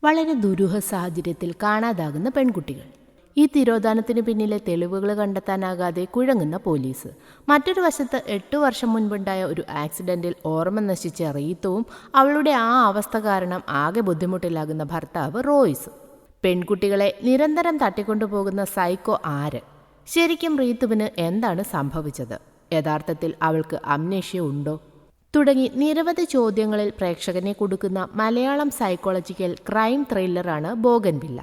വളരെ ദുരൂഹ സാഹചര്യത്തിൽ കാണാതാകുന്ന പെൺകുട്ടികൾ. ഈ തിരോധാനത്തിന് പിന്നിലെ തെളിവുകൾ കണ്ടെത്താനാകാതെ കുഴങ്ങുന്ന പോലീസ്. മറ്റൊരു വശത്ത് 8 വർഷം മുൻപുണ്ടായ ഒരു ആക്സിഡന്റിൽ ഓർമ്മ നശിച്ച റീത്തുവും അവളുടെ ആ അവസ്ഥ കാരണം ആകെ ബുദ്ധിമുട്ടിലാകുന്ന ഭർത്താവ് റോയ്സും. പെൺകുട്ടികളെ നിരന്തരം തട്ടിക്കൊണ്ടുപോകുന്ന സൈക്കോ ആര്? ശരിക്കും റീത്തുവിന് എന്താണ് സംഭവിച്ചത്? യഥാർത്ഥത്തിൽ അവൾക്ക് അംനേഷ്യ ഉണ്ടോ? തുടങ്ങി നിരവധി ചോദ്യങ്ങളിൽ പ്രേക്ഷകനെ കൊടുക്കുന്ന മലയാളം സൈക്കോളജിക്കൽ ക്രൈം ത്രില്ലറാണ് ബോഗൻവില്ല.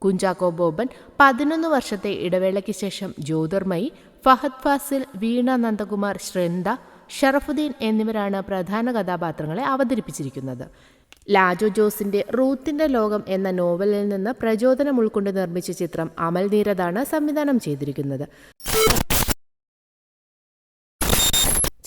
കുഞ്ചാക്കോ ബോബൻ 11 വർഷത്തെ ഇടവേളയ്ക്ക് ശേഷം ജ്യോതിർമയി, ഫഹദ് ഫാസിൽ, വീണ നന്ദകുമാർ, ശ്രന്ദ, ഷറഫുദ്ദീൻ എന്നിവരാണ് പ്രധാന കഥാപാത്രങ്ങളെ അവതരിപ്പിച്ചിരിക്കുന്നത്. ലാജോ ജോസിന്റെ റൂത്തിന്റെ ലോകം എന്ന നോവലിൽ നിന്ന് പ്രചോദനം ഉൾക്കൊണ്ട് നിർമ്മിച്ച ചിത്രം അമൽ നീരദാണ് സംവിധാനം ചെയ്തിരിക്കുന്നത്.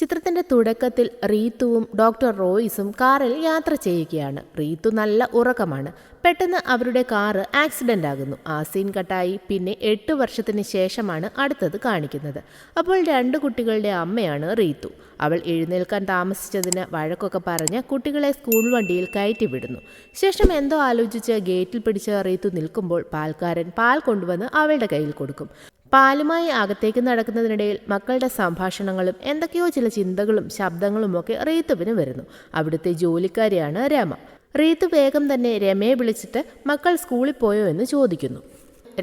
ചിത്രത്തിന്റെ തുടക്കത്തിൽ റീത്തുവും ഡോക്ടർ റോയ്സും കാറിൽ യാത്ര ചെയ്യുകയാണ്. റീത്തു നല്ല ഉറക്കമാണ്. പെട്ടെന്ന് അവരുടെ കാറ് ആക്സിഡന്റ് ആകുന്നു. ആ സീൻ കട്ടായി. പിന്നെ 8 വർഷത്തിന് ശേഷമാണ് അടുത്തത് കാണിക്കുന്നത്. അപ്പോൾ 2 കുട്ടികളുടെ അമ്മയാണ് റീത്തു. അവൾ എഴുന്നേൽക്കാൻ താമസിച്ചതിന് വഴക്കൊക്കെ പറഞ്ഞ് കുട്ടികളെ സ്കൂൾ വണ്ടിയിൽ കയറ്റി വിടുന്നു. ശേഷം എന്തോ ആലോചിച്ച് ഗേറ്റിൽ പിടിച്ച് റീത്തു നിൽക്കുമ്പോൾ പാൽക്കാരൻ പാൽ കൊണ്ടുവന്ന് അവളുടെ കയ്യിൽ കൊടുക്കും. പാലുമായി അകത്തേക്ക് നടക്കുന്നതിനിടയിൽ മക്കളുടെ സംഭാഷണങ്ങളും എന്തൊക്കെയോ ചില ചിന്തകളും ശബ്ദങ്ങളുമൊക്കെ റീത്തുവിന് വരുന്നു. അവിടുത്തെ ജോലിക്കാരിയാണ് രമ. റീത്തു വേഗം തന്നെ രമയെ വിളിച്ചിട്ട് മക്കൾ സ്കൂളിൽ പോയോ എന്ന് ചോദിക്കുന്നു.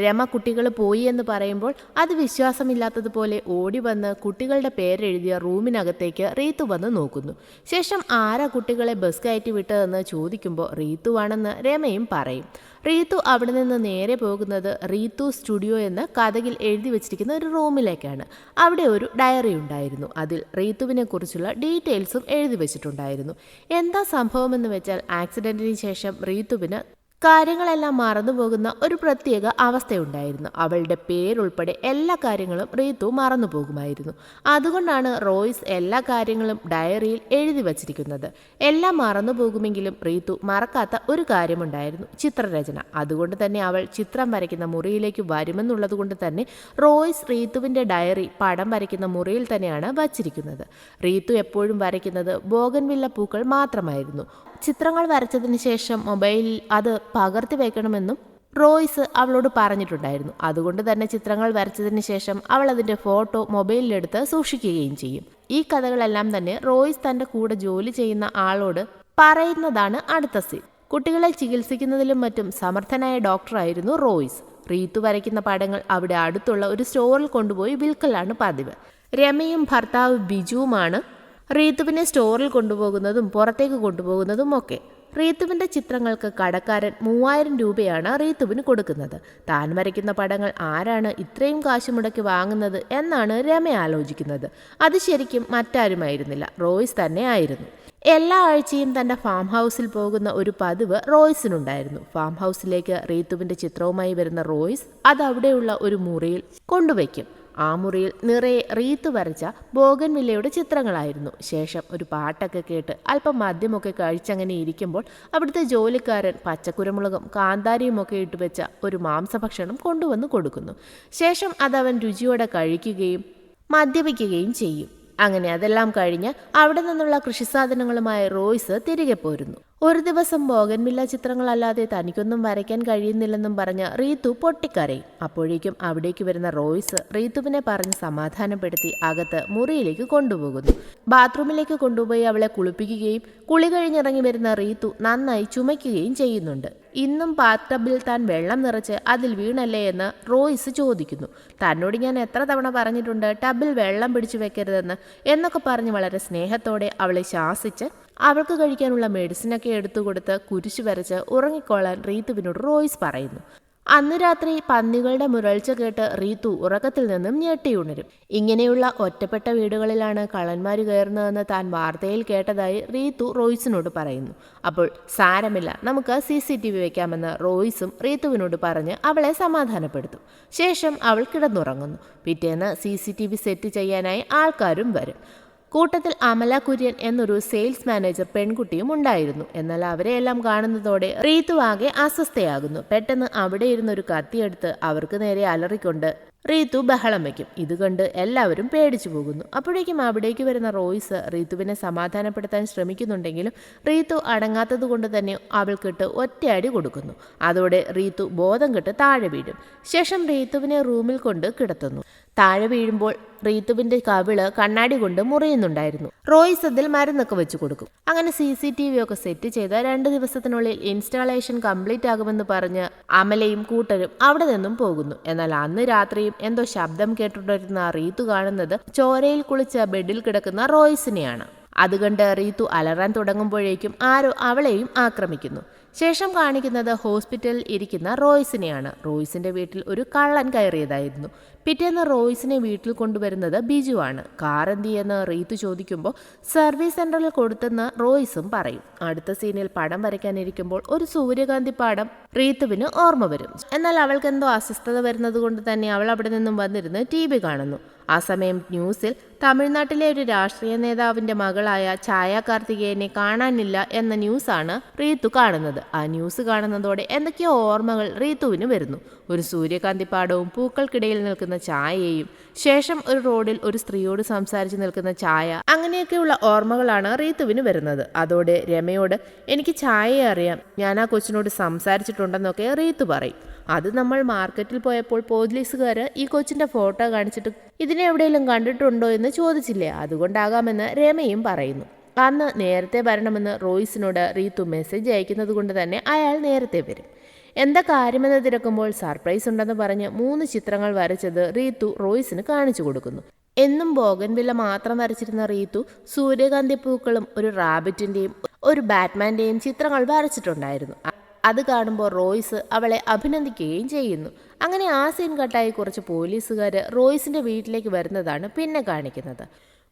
രമ കുട്ടികൾ പോയി എന്ന് പറയുമ്പോൾ അത് വിശ്വാസമില്ലാത്തതുപോലെ ഓടി വന്ന് കുട്ടികളുടെ പേരെഴുതിയ റൂമിനകത്തേക്ക് റീത്തു വന്ന് നോക്കുന്നു. ശേഷം ആരാ കുട്ടികളെ ബസ് കയറ്റി വിട്ടതെന്ന് ചോദിക്കുമ്പോൾ റീത്തുവാണെന്ന് രമയും പറയും. റീത്തു അവിടെ നിന്ന് നേരെ പോകുന്നത് റീത്തു സ്റ്റുഡിയോ എന്ന കഥകിൽ എഴുതി വെച്ചിരിക്കുന്ന ഒരു റൂമിലേക്കാണ്. അവിടെ ഒരു ഡയറി ഉണ്ടായിരുന്നു. അതിൽ റീത്തുവിനെ കുറിച്ചുള്ള ഡീറ്റെയിൽസും എഴുതി വെച്ചിട്ടുണ്ടായിരുന്നു. എന്താ സംഭവമെന്ന് വെച്ചാൽ ആക്സിഡന്റിന് ശേഷം റീത്തുവിന് കാര്യങ്ങളെല്ലാം മറന്നുപോകുന്ന ഒരു പ്രത്യേക അവസ്ഥയുണ്ടായിരുന്നു. അവളുടെ പേരുൾപ്പെടെ എല്ലാ കാര്യങ്ങളും റീത്തു മറന്നു പോകുമായിരുന്നു. അതുകൊണ്ടാണ് റോയ്സ് എല്ലാ കാര്യങ്ങളും ഡയറിയിൽ എഴുതി വച്ചിരിക്കുന്നത്. എല്ലാം മറന്നു പോകുമെങ്കിലും റീത്തു മറക്കാത്ത ഒരു കാര്യമുണ്ടായിരുന്നു, ചിത്രരചന. അതുകൊണ്ട് തന്നെ അവൾ ചിത്രം വരയ്ക്കുന്ന മുറിയിലേക്ക് വരുമെന്നുള്ളത് കൊണ്ട് തന്നെ റോയ്സ് റീത്തുവിൻ്റെ ഡയറി പടം വരയ്ക്കുന്ന മുറിയിൽ തന്നെയാണ് വച്ചിരിക്കുന്നത്. റീത്തു എപ്പോഴും വരയ്ക്കുന്നത് ബോഗൻവില്ല പൂക്കൾ മാത്രമായിരുന്നു. ചിത്രങ്ങൾ വരച്ചതിന് ശേഷം മൊബൈലിൽ അത് പകർത്തി വയ്ക്കണമെന്നും റോയ്സ് അവളോട് പറഞ്ഞിട്ടുണ്ടായിരുന്നു. അതുകൊണ്ട് തന്നെ ചിത്രങ്ങൾ വരച്ചതിന് ശേഷം അവൾ അതിൻ്റെ ഫോട്ടോ മൊബൈലിലെടുത്ത് സൂക്ഷിക്കുകയും ചെയ്യും. ഈ കഥകളെല്ലാം തന്നെ റോയ്സ് തൻ്റെ കൂടെ ജോലി ചെയ്യുന്ന ആളോട് പറയുന്നതാണ് അടുത്ത സീൻ. കുട്ടികളെ ചികിത്സിക്കുന്നതിലും മറ്റും സമർത്ഥനായ ഡോക്ടറായിരുന്നു റോയ്സ്. റീത്തു വരയ്ക്കുന്ന പടങ്ങൾ അവിടെ അടുത്തുള്ള ഒരു സ്റ്റോറിൽ കൊണ്ടുപോയി വിൽക്കലാണ് പതിവ്. രമയും ഭർത്താവ് ബിജുവുമാണ് റീത്തുവിനെ സ്റ്റോറിൽ കൊണ്ടുപോകുന്നതും പുറത്തേക്ക് കൊണ്ടുപോകുന്നതും ഒക്കെ. റീത്തുവിൻ്റെ ചിത്രങ്ങൾക്ക് കടക്കാരൻ 3000 രൂപയാണ് റീത്തുവിന് കൊടുക്കുന്നത്. താൻ വരയ്ക്കുന്ന പടങ്ങൾ ആരാണ് ഇത്രയും കാശ് മുടക്കി വാങ്ങുന്നത് എന്നാണ് രമ ആലോചിക്കുന്നത്. അത് ശരിക്കും മറ്റാരുമായിരുന്നില്ല, റോയ്സ് തന്നെ ആയിരുന്നു. എല്ലാ ആഴ്ചയും തൻ്റെ ഫാം ഹൗസിൽ പോകുന്ന ഒരു പതിവ് റോയ്സിനുണ്ടായിരുന്നു. ഫാം ഹൗസിലേക്ക് റീത്തുവിൻ്റെ ചിത്രവുമായി വരുന്ന റോയ്സ് അത് അവിടെയുള്ള ഒരു മുറിയിൽ കൊണ്ടുവയ്ക്കും. ആ മുറിയിൽ നിറയെ റീത്തു വരച്ച ബോഗൻവില്ലയുടെ ചിത്രങ്ങളായിരുന്നു. ശേഷം ഒരു പാട്ടൊക്കെ കേട്ട് അല്പം മദ്യമൊക്കെ കഴിച്ചങ്ങനെ ഇരിക്കുമ്പോൾ അവിടുത്തെ ജോലിക്കാരൻ പച്ചക്കുരുമുളകും കാന്താരിയുമൊക്കെ ഇട്ടുവെച്ച ഒരു മാംസഭക്ഷണം കൊണ്ടുവന്ന് കൊടുക്കുന്നു. ശേഷം അതവൻ രുചിയോടെ കഴിക്കുകയും മദ്യപിക്കുകയും ചെയ്യും. അങ്ങനെ അതെല്ലാം കഴിഞ്ഞ് അവിടെ നിന്നുള്ള കൃഷിസാധനങ്ങളുമായി റോയ്സ് തിരികെ പോരുന്നു. ഒരു ദിവസം ബോഗൻവില്ല ചിത്രങ്ങളല്ലാതെ തനിക്കൊന്നും വരയ്ക്കാൻ കഴിയുന്നില്ലെന്നും പറഞ്ഞ് റീത്തു പൊട്ടിക്കരയും. അപ്പോഴേക്കും അവിടേക്ക് വരുന്ന റോയ്സ് റീത്തുവിനെ പറഞ്ഞ് സമാധാനപ്പെടുത്തി അകത്ത് മുറിയിലേക്ക് കൊണ്ടുപോകുന്നു. ബാത്റൂമിലേക്ക് കൊണ്ടുപോയി അവളെ കുളിപ്പിക്കുകയും കുളി കഴിഞ്ഞിറങ്ങി വരുന്ന റീത്തു നന്നായി ചുമയ്ക്കുകയും ചെയ്യുന്നുണ്ട്. ഇന്നും ബാത്ത് ടബിൽ താൻ വെള്ളം നിറച്ച് അതിൽ വീണല്ലേ എന്ന് റോയ്സ് ചോദിക്കുന്നു. തന്നോട് ഞാൻ എത്ര തവണ പറഞ്ഞിട്ടുണ്ട് ടബിൽ വെള്ളം പിടിച്ചു വെക്കരുതെന്ന് എന്നൊക്കെ പറഞ്ഞ് വളരെ സ്നേഹത്തോടെ അവളെ ശാസിച്ച് അവൾക്ക് കഴിക്കാനുള്ള മെഡിസിനൊക്കെ എടുത്തുകൊടുത്ത് കുരിശു വരച്ച് ഉറങ്ങിക്കൊള്ളാൻ റീത്തുവിനോട് റോയ്സ് പറയുന്നു. അന്ന് രാത്രി പന്നികളുടെ മുരൾച്ച കേട്ട് റീത്തു ഉറക്കത്തിൽ നിന്നും ഞെട്ടിയുണരും. ഇങ്ങനെയുള്ള ഒറ്റപ്പെട്ട വീടുകളിലാണ് കള്ളന്മാർ കയറുന്നതെന്ന് താൻ വാർത്തയിൽ കേട്ടതായി റീത്തു റോയ്സിനോട് പറയുന്നു. അപ്പോൾ സാരമില്ല, നമുക്ക് CCTV വയ്ക്കാമെന്ന് റോയ്സും റീത്തുവിനോട് പറഞ്ഞ് അവളെ സമാധാനപ്പെടുത്തും. ശേഷം അവൾ കിടന്നുറങ്ങുന്നു. പിറ്റേന്ന് CCTV സെറ്റ് ചെയ്യാനായി ആൾക്കാരും വരും. കൂട്ടത്തിൽ അമല കുര്യൻ എന്നൊരു സെയിൽസ് മാനേജർ പെൺകുട്ടിയും ഉണ്ടായിരുന്നു. എന്നാൽ അവരെയെല്ലാം കാണുന്നതോടെ റീതു ആകെ അസ്വസ്ഥയാകുന്നു. പെട്ടെന്ന് അവിടെ ഇരുന്നൊരു കത്തിയെടുത്ത് അവർക്ക് നേരെ അലറിക്കൊണ്ട് റീതു ബഹളം വയ്ക്കും. ഇത് കണ്ട് എല്ലാവരും പേടിച്ചു പോകുന്നു. അപ്പോഴേക്കും അവിടേക്ക് വരുന്ന റോയ്സ് റീതുവിനെ സമാധാനപ്പെടുത്താൻ ശ്രമിക്കുന്നുണ്ടെങ്കിലും റീതു അടങ്ങാത്തത് കൊണ്ട് തന്നെ അവൾക്കിട്ട് ഒറ്റയടി കൊടുക്കുന്നു. അതോടെ റീതു ബോധം കെട്ട് താഴെ വീഴും. ശേഷം റീതുവിനെ റൂമിൽ കൊണ്ട് കിടത്തുന്നു. താഴെ വീഴുമ്പോൾ റീതുവിന്റെ കവിള് കണ്ണാടി കൊണ്ട് മുറിയുന്നുണ്ടായിരുന്നു. റോയ്സ് അതിൽ മരുന്നൊക്കെ വെച്ച് കൊടുക്കും. അങ്ങനെ CCTV ഒക്കെ സെറ്റ് ചെയ്ത് 2 ദിവസത്തിനുള്ളിൽ ഇൻസ്റ്റാളേഷൻ കംപ്ലീറ്റ് ആകുമെന്ന് പറഞ്ഞ് അമലയും കൂട്ടരും അവിടെ നിന്നും പോകുന്നു. എന്നാൽ അന്ന് രാത്രിയും എന്തോ ശബ്ദം കേട്ടുകൊണ്ടിരുന്ന റീതു കാണുന്നത് ചോരയിൽ കുളിച്ച ബെഡിൽ കിടക്കുന്ന റോയ്സിനെയാണ്. അത് കണ്ട് റീതു അലറാൻ തുടങ്ങുമ്പോഴേക്കും ആരോ അവളെയും ആക്രമിക്കുന്നു. ശേഷം കാണിക്കുന്നത് ഹോസ്പിറ്റലിൽ ഇരിക്കുന്ന റോയ്സിനെയാണ്. റോയ്സിന്റെ വീട്ടിൽ ഒരു കള്ളൻ കയറിയതായിരുന്നു. പിറ്റേന്ന് റോയ്സിനെ വീട്ടിൽ കൊണ്ടുവരുന്നത് ബിജുവാണ്. കാർ എന്തിയെന്ന് റീതു ചോദിക്കുമ്പോൾ സർവീസ് സെന്ററിൽ കൊടുത്തെന്ന് റോയ്സും പറയും. അടുത്ത സീനിൽ പടം വരയ്ക്കാനിരിക്കുമ്പോൾ ഒരു സൂര്യകാന്തി പാടം റീതുവിന് ഓർമ്മ വരും. എന്നാൽ അവൾക്ക് എന്തോ അസ്വസ്ഥത വരുന്നത് കൊണ്ട് തന്നെ അവൾ അവിടെ നിന്നും വന്നിരുന്ന് TV കാണുന്നു. ആ സമയം ന്യൂസിൽ തമിഴ്നാട്ടിലെ ഒരു രാഷ്ട്രീയ നേതാവിന്റെ മകളായ ഛായ കാർത്തികേയനെ കാണാനില്ല എന്ന ന്യൂസാണ് റീതു കാണുന്നത്. ആ ന്യൂസ് കാണുന്നതോടെ എന്തൊക്കെയോ ഓർമ്മകൾ റീതുവിന് വരുന്നു. ഒരു സൂര്യകാന്തിപ്പാടവും പൂക്കൾക്കിടയിൽ നിൽക്കുന്ന ഛായയും ശേഷം ഒരു റോഡിൽ ഒരു സ്ത്രീയോട് സംസാരിച്ച് നിൽക്കുന്ന ഛായ, അങ്ങനെയൊക്കെയുള്ള ഓർമ്മകളാണ് റീതുവിന് വരുന്നത്. അതോടെ രമയോട് എനിക്ക് ഛായയെ അറിയാം, ഞാൻ ആ കൊച്ചിനോട് സംസാരിച്ചിട്ടുണ്ടെന്നൊക്കെ റീതു പറയും. അത് നമ്മൾ മാർക്കറ്റിൽ പോയപ്പോൾ പോലീസുകാർ ഈ കൊച്ചിന്റെ ഫോട്ടോ കാണിച്ചിട്ട് ഇതിനെ എവിടെയെങ്കിലും കണ്ടിട്ടുണ്ടോ എന്ന് ചോദിച്ചില്ലേ, അതുകൊണ്ടാകാമെന്ന് രമയും പറയുന്നു. അന്ന് നേരത്തെ വരണമെന്ന് റോയ്സിനോട് റീതു മെസ്സേജ് അയക്കുന്നത് കൊണ്ട് തന്നെ അയാൾ നേരത്തെ വരും. എന്താ കാര്യമെന്ന് തിരക്കുമ്പോൾ സർപ്രൈസ് ഉണ്ടെന്ന് പറഞ്ഞ് 3 ചിത്രങ്ങൾ വരച്ചത് റീതു റോയ്സിന് കാണിച്ചു കൊടുക്കുന്നു. എന്നും ബോഗൻവില്ല മാത്രം വരച്ചിരുന്ന റീതു സൂര്യകാന്തി പൂക്കളും ഒരു റാബിറ്റിന്റെയും ഒരു ബാറ്റ്മാന്റെയും ചിത്രങ്ങൾ വരച്ചിട്ടുണ്ടായിരുന്നു. അത് കാണുമ്പോൾ റോയ്സ് അവളെ അഭിനന്ദിക്കുകയും ചെയ്യുന്നു. അങ്ങനെ ആ സീൻ കട്ടായി കുറച്ച് പോലീസുകാർ റോയ്സിന്റെ വീട്ടിലേക്ക് വരുന്നതാണ് പിന്നെ കാണിക്കുന്നത്.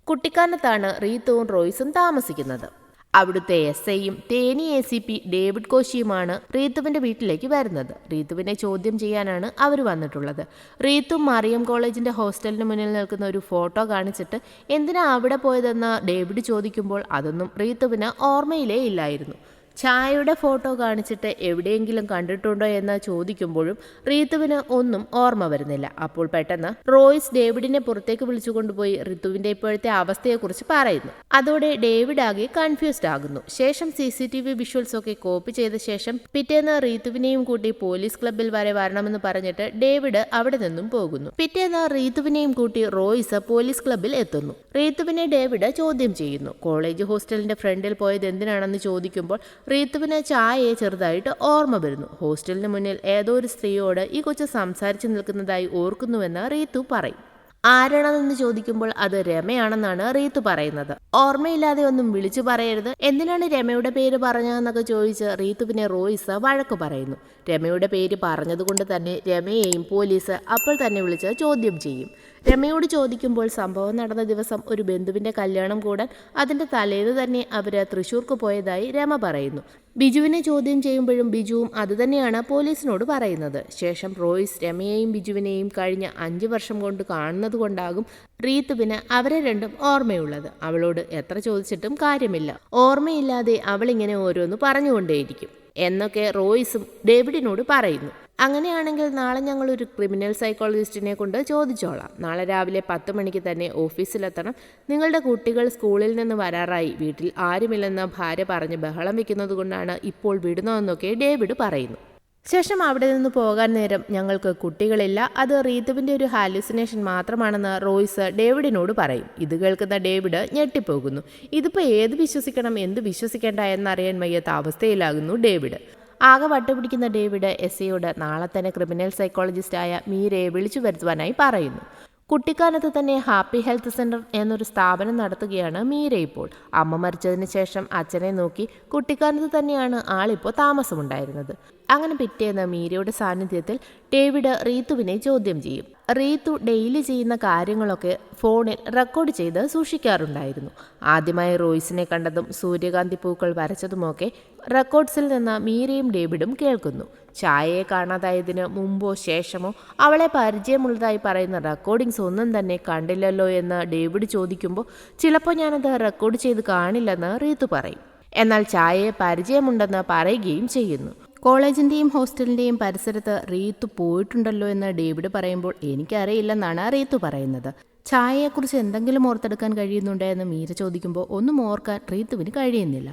കുട്ടിക്കാനത്താണ് റീതുവും റോയ്സും താമസിക്കുന്നത്. അവിടുത്തെ SIയും തേനി ACP ഡേവിഡ് കോശിയുമാണ് റീതുവിന്റെ വീട്ടിലേക്ക് വരുന്നത്. റീതുവിനെ ചോദ്യം ചെയ്യാനാണ് അവർ വന്നിട്ടുള്ളത്. റീതു മറിയം കോളേജിന്റെ ഹോസ്റ്റലിന് മുന്നിൽ നിൽക്കുന്ന ഒരു ഫോട്ടോ കാണിച്ചിട്ട് എന്തിനാ അവിടെ പോയതെന്ന് ഡേവിഡ് ചോദിക്കുമ്പോൾ അതൊന്നും റീതുവിന് ഓർമ്മയിലേ ഇല്ലായിരുന്നു. ഛായയുടെ ഫോട്ടോ കാണിച്ചിട്ട് എവിടെയെങ്കിലും കണ്ടിട്ടുണ്ടോ എന്ന് ചോദിക്കുമ്പോഴും റീതുവിന് ഒന്നും ഓർമ്മ വരുന്നില്ല. അപ്പോൾ പെട്ടെന്ന് റോയ്സ് ഡേവിഡിനെ പുറത്തേക്ക് വിളിച്ചു കൊണ്ടുപോയി ഋതുവിന്റെ ഇപ്പോഴത്തെ അവസ്ഥയെക്കുറിച്ച് പറയുന്നു. അതോടെ ഡേവിഡ് ആകെ കൺഫ്യൂസ്ഡ് ആകുന്നു. ശേഷം CCTV വിഷ്വൽസ് ഒക്കെ കോപ്പി ചെയ്ത ശേഷം പിറ്റേന്ന് റീതുവിനെയും കൂട്ടി പോലീസ് ക്ലബ്ബിൽ വരെ വരണമെന്ന് പറഞ്ഞിട്ട് ഡേവിഡ് അവിടെ നിന്നും പോകുന്നു. പിറ്റേന്ന് റീതുവിനെയും കൂട്ടി റോയ്സ് പോലീസ് ക്ലബ്ബിൽ എത്തുന്നു. റീതുവിനെ ഡേവിഡ് ചോദ്യം ചെയ്യുന്നു. കോളേജ് ഹോസ്റ്റലിന്റെ ഫ്രണ്ടിൽ പോയത് എന്തിനാണെന്ന് ചോദിക്കുമ്പോൾ റീതുവിന് ഛായയെ ചെറുതായിട്ട് ഓർമ്മ വരുന്നു. ഹോസ്റ്റലിന് മുന്നിൽ ഏതോ ഒരു സ്ത്രീയോട് ഈ കൊച്ചു സംസാരിച്ചു നിൽക്കുന്നതായി ഓർക്കുന്നുവെന്ന് റീതു പറയും. ആരാണെന്ന് ചോദിക്കുമ്പോൾ അത് രമയാണെന്നാണ് റീതു പറയുന്നത്. ഓർമ്മയില്ലാതെ ഒന്നും വിളിച്ചു പറയരുത്, എന്തിനാണ് രമയുടെ പേര് പറഞ്ഞതെന്നൊക്കെ ചോദിച്ച് റീതുവിനെ റോയ്സ് വഴക്ക് പറയുന്നു. രമയുടെ പേര് പറഞ്ഞതുകൊണ്ട് തന്നെ രമയെയും പോലീസ് അപ്പോൾ തന്നെ വിളിച്ച് ചോദ്യം ചെയ്യും. രമയോട് ചോദിക്കുമ്പോൾ സംഭവം നടന്ന ദിവസം ഒരു ബന്ധുവിന്റെ കല്യാണം കൂടാൻ അതിന്റെ തലേന്ന് തന്നെ അവര് തൃശ്ശൂർക്ക് പോയതായി രമ പറയുന്നു. ബിജുവിനെ ചോദ്യം ചെയ്യുമ്പോഴും ബിജുവും അതുതന്നെയാണ് പോലീസിനോട് പറയുന്നത്. ശേഷം റോയ്സ് രമയെയും ബിജുവിനെയും കഴിഞ്ഞ 5 വർഷം കൊണ്ട് കാണുന്നത് കൊണ്ടാകും റീതുവിന് അവരെ രണ്ടും ഓർമ്മയുള്ളത്. അവളോട് എത്ര ചോദിച്ചിട്ടും കാര്യമില്ല, ഓർമ്മയില്ലാതെ അവളിങ്ങനെ ഓരോന്ന് പറഞ്ഞുകൊണ്ടേയിരിക്കും എന്നൊക്കെ റോയ്സും ഡേവിഡിനോട് പറയുന്നു. അങ്ങനെയാണെങ്കിൽ നാളെ ഞങ്ങളൊരു ക്രിമിനൽ സൈക്കോളജിസ്റ്റിനെ കൊണ്ട് ചോദിച്ചോളാം. നാളെ രാവിലെ 10 മണിക്ക് തന്നെ ഓഫീസിലെത്തണം. നിങ്ങളുടെ കുട്ടികൾ സ്കൂളിൽ നിന്ന് വരാറായി, വീട്ടിൽ ആരുമില്ലെന്ന് ഭാര്യ പറഞ്ഞ് ബഹളം വെക്കുന്നത് കൊണ്ടാണ് ഇപ്പോൾ വിടുന്നതെന്നൊക്കെ ഡേവിഡ് പറയുന്നു. ശേഷം അവിടെ നിന്ന് പോകാൻ നേരം ഞങ്ങൾക്ക് കുട്ടികളില്ല, അത് റീതുവിൻ്റെ ഒരു ഹാലുസിനേഷൻ മാത്രമാണെന്ന് റോയ്സ് ഡേവിഡിനോട് പറയും. ഇത് കേൾക്കുന്ന ഡേവിഡ് ഞെട്ടിപ്പോകുന്നു. ഇതിപ്പോൾ ഏത് വിശ്വസിക്കണം എന്ത് വിശ്വസിക്കേണ്ട എന്നറിയാൻ വയ്യാത്ത അവസ്ഥയിലാകുന്നു ഡേവിഡ്. ആകെ വട്ടുപിടിക്കുന്ന ഡേവിഡ് SIയോട് നാളെ തന്നെ ക്രിമിനൽ സൈക്കോളജിസ്റ്റായ മീരയെ വിളിച്ചു വരുത്തുവാനായി പറയുന്നു. കുട്ടിക്കാനത്ത് തന്നെ ഹാപ്പി ഹെൽത്ത് സെന്റർ എന്നൊരു സ്ഥാപനം നടത്തുകയാണ് മീര ഇപ്പോൾ. അമ്മ മരിച്ചതിന് ശേഷം അച്ഛനെ നോക്കി കുട്ടിക്കാനത്ത് തന്നെയാണ് ആളിപ്പോൾ താമസമുണ്ടായിരുന്നത്. അങ്ങനെ പിറ്റേന്ന് മീരയുടെ സാന്നിധ്യത്തിൽ ഡേവിഡ് റീതുവിനെ ചോദ്യം ചെയ്യും. റീതു ഡെയിലി ചെയ്യുന്ന കാര്യങ്ങളൊക്കെ ഫോണിൽ റെക്കോർഡ് ചെയ്ത് സൂക്ഷിക്കാറുണ്ടായിരുന്നു. ആദ്യമായി റോയ്സിനെ കണ്ടതും സൂര്യകാന്തി പൂക്കൾ വരച്ചതുമൊക്കെ റെക്കോർഡ്സിൽ നിന്ന് മീരയും ഡേവിഡും കേൾക്കുന്നു. ചായയെ കാണാതായതിന് മുമ്പോ ശേഷമോ അവളെ പരിചയമുള്ളതായി പറയുന്ന റെക്കോർഡിങ്സ് ഒന്നും തന്നെ കണ്ടില്ലല്ലോ എന്ന് ഡേവിഡ് ചോദിക്കുമ്പോൾ ചിലപ്പോൾ ഞാനത് റെക്കോർഡ് ചെയ്ത് കാണില്ലെന്ന് റീതു പറയും. എന്നാൽ ചായയെ പരിചയമുണ്ടെന്ന് പറയുകയും ചെയ്യുന്നു. കോളേജിൻ്റെയും ഹോസ്റ്റലിൻ്റെയും പരിസരത്ത് റീതു പോയിട്ടുണ്ടല്ലോ എന്ന് ഡേവിഡ് പറയുമ്പോൾ എനിക്കറിയില്ലെന്നാണ് റീതു പറയുന്നത്. ചായയെക്കുറിച്ച് എന്തെങ്കിലും ഓർത്തെടുക്കാൻ കഴിയുന്നുണ്ടോ എന്ന് മീര ചോദിക്കുമ്പോൾ ഒന്നും ഓർക്കാൻ റീത്തുവിന് കഴിയുന്നില്ല.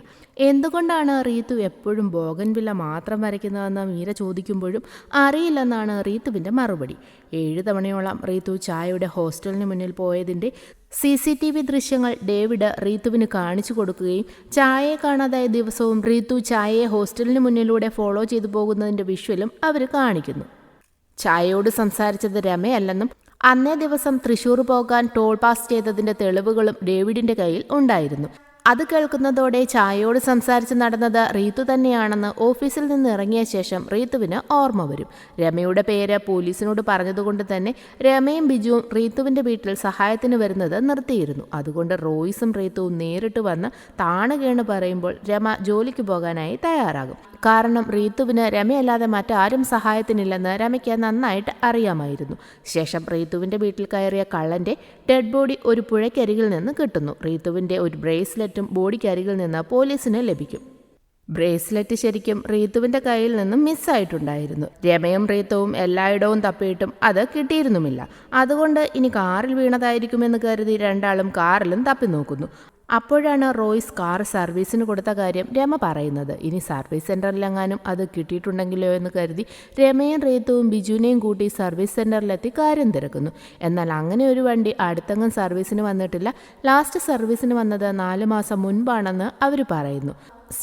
എന്തുകൊണ്ടാണ് റീതു എപ്പോഴും ബോഗൻവില്ല മാത്രം വരയ്ക്കുന്നതെന്ന് മീര ചോദിക്കുമ്പോഴും അറിയില്ലെന്നാണ് റീത്തുവിൻ്റെ മറുപടി. 7 തവണയോളം റീതു ചായയുടെ ഹോസ്റ്റലിന് മുന്നിൽ പോയതിൻ്റെ CCTV ദൃശ്യങ്ങൾ ഡേവിഡ് റീത്തുവിന് കാണിച്ചു കൊടുക്കുകയും ചായയെ കാണാതായ ദിവസവും റീതു ചായയെ ഹോസ്റ്റലിന് മുന്നിലൂടെ ഫോളോ ചെയ്തു പോകുന്നതിൻ്റെ വിഷ്വലും അവർ കാണിക്കുന്നു. ചായയോട് സംസാരിച്ചത് രമയല്ലെന്നും അന്നേ ദിവസം തൃശ്ശൂർ പോകാൻ ടോൾ പാസ് ചെയ്തതിൻ്റെ തെളിവുകളും ഡേവിഡിൻ്റെ കയ്യിൽ ഉണ്ടായിരുന്നു. അത് കേൾക്കുന്നതോടെ ചായയോട് സംസാരിച്ച് നടന്നത് റീതു തന്നെയാണെന്ന് ഓഫീസിൽ നിന്ന് ഇറങ്ങിയ ശേഷം റീത്തുവിന് ഓർമ്മ വരും. രമയുടെ പേര് പോലീസിനോട് പറഞ്ഞതുകൊണ്ട് തന്നെ രമയും ബിജുവും റീത്തുവിൻ്റെ വീട്ടിൽ സഹായത്തിന് വരുന്നത് നിർത്തിയിരുന്നു. അതുകൊണ്ട് റോയ്സും റീത്തുവും നേരിട്ട് വന്ന് താണുകേണ് പറയുമ്പോൾ രമ ജോലിക്ക് പോകാനായി തയ്യാറാകും. കാരണം റീത്തുവിന് രമയല്ലാതെ മറ്റാരും സഹായത്തിനില്ലെന്ന് രമയ്ക്ക് നന്നായിട്ട് അറിയാമായിരുന്നു. ശേഷം റീത്തുവിൻ്റെ വീട്ടിൽ കയറിയ കള്ളൻ്റെ ഡെഡ് ബോഡി ഒരു പുഴയ്ക്കരികിൽ നിന്ന് കിട്ടുന്നു. റീത്തുവിൻ്റെ ഒരു ബ്രേസ്ലെറ്റും ബോഡിക്കരികിൽ നിന്ന് പോലീസിന് ലഭിക്കും. ബ്രേസ്ലെറ്റ് ശരിക്കും റീത്തുവിൻ്റെ കയ്യിൽ നിന്നും മിസ്സായിട്ടുണ്ടായിരുന്നു. രമയും റീത്തുവും എല്ലായിടവും തപ്പിയിട്ടും അത് കിട്ടിയിരുന്നുമില്ല. അതുകൊണ്ട് ഇനി കാറിൽ വീണതായിരിക്കുമെന്ന് കരുതി രണ്ടാളും കാറിലും തപ്പി നോക്കുന്നു. അപ്പോഴാണ് റോയ്സ് കാർ സർവീസിന് കൊടുത്ത കാര്യം രമ പറയുന്നത്. ഇനി സർവീസ് സെൻറ്ററിലെങ്ങാനും അത് കിട്ടിയിട്ടുണ്ടെങ്കിലോ എന്ന് കരുതി രമയും റീത്തുവും ബിജുവിനെയും കൂട്ടി സർവീസ് സെൻറ്ററിലെത്തി കാര്യം തിരക്കുന്നു. എന്നാൽ അങ്ങനെ ഒരു വണ്ടി അടുത്തെങ്ങും സർവീസിന് വന്നിട്ടില്ല. ലാസ്റ്റ് സർവീസിന് വന്നത് 4 മാസം മുൻപാണെന്ന് അവർ പറയുന്നു.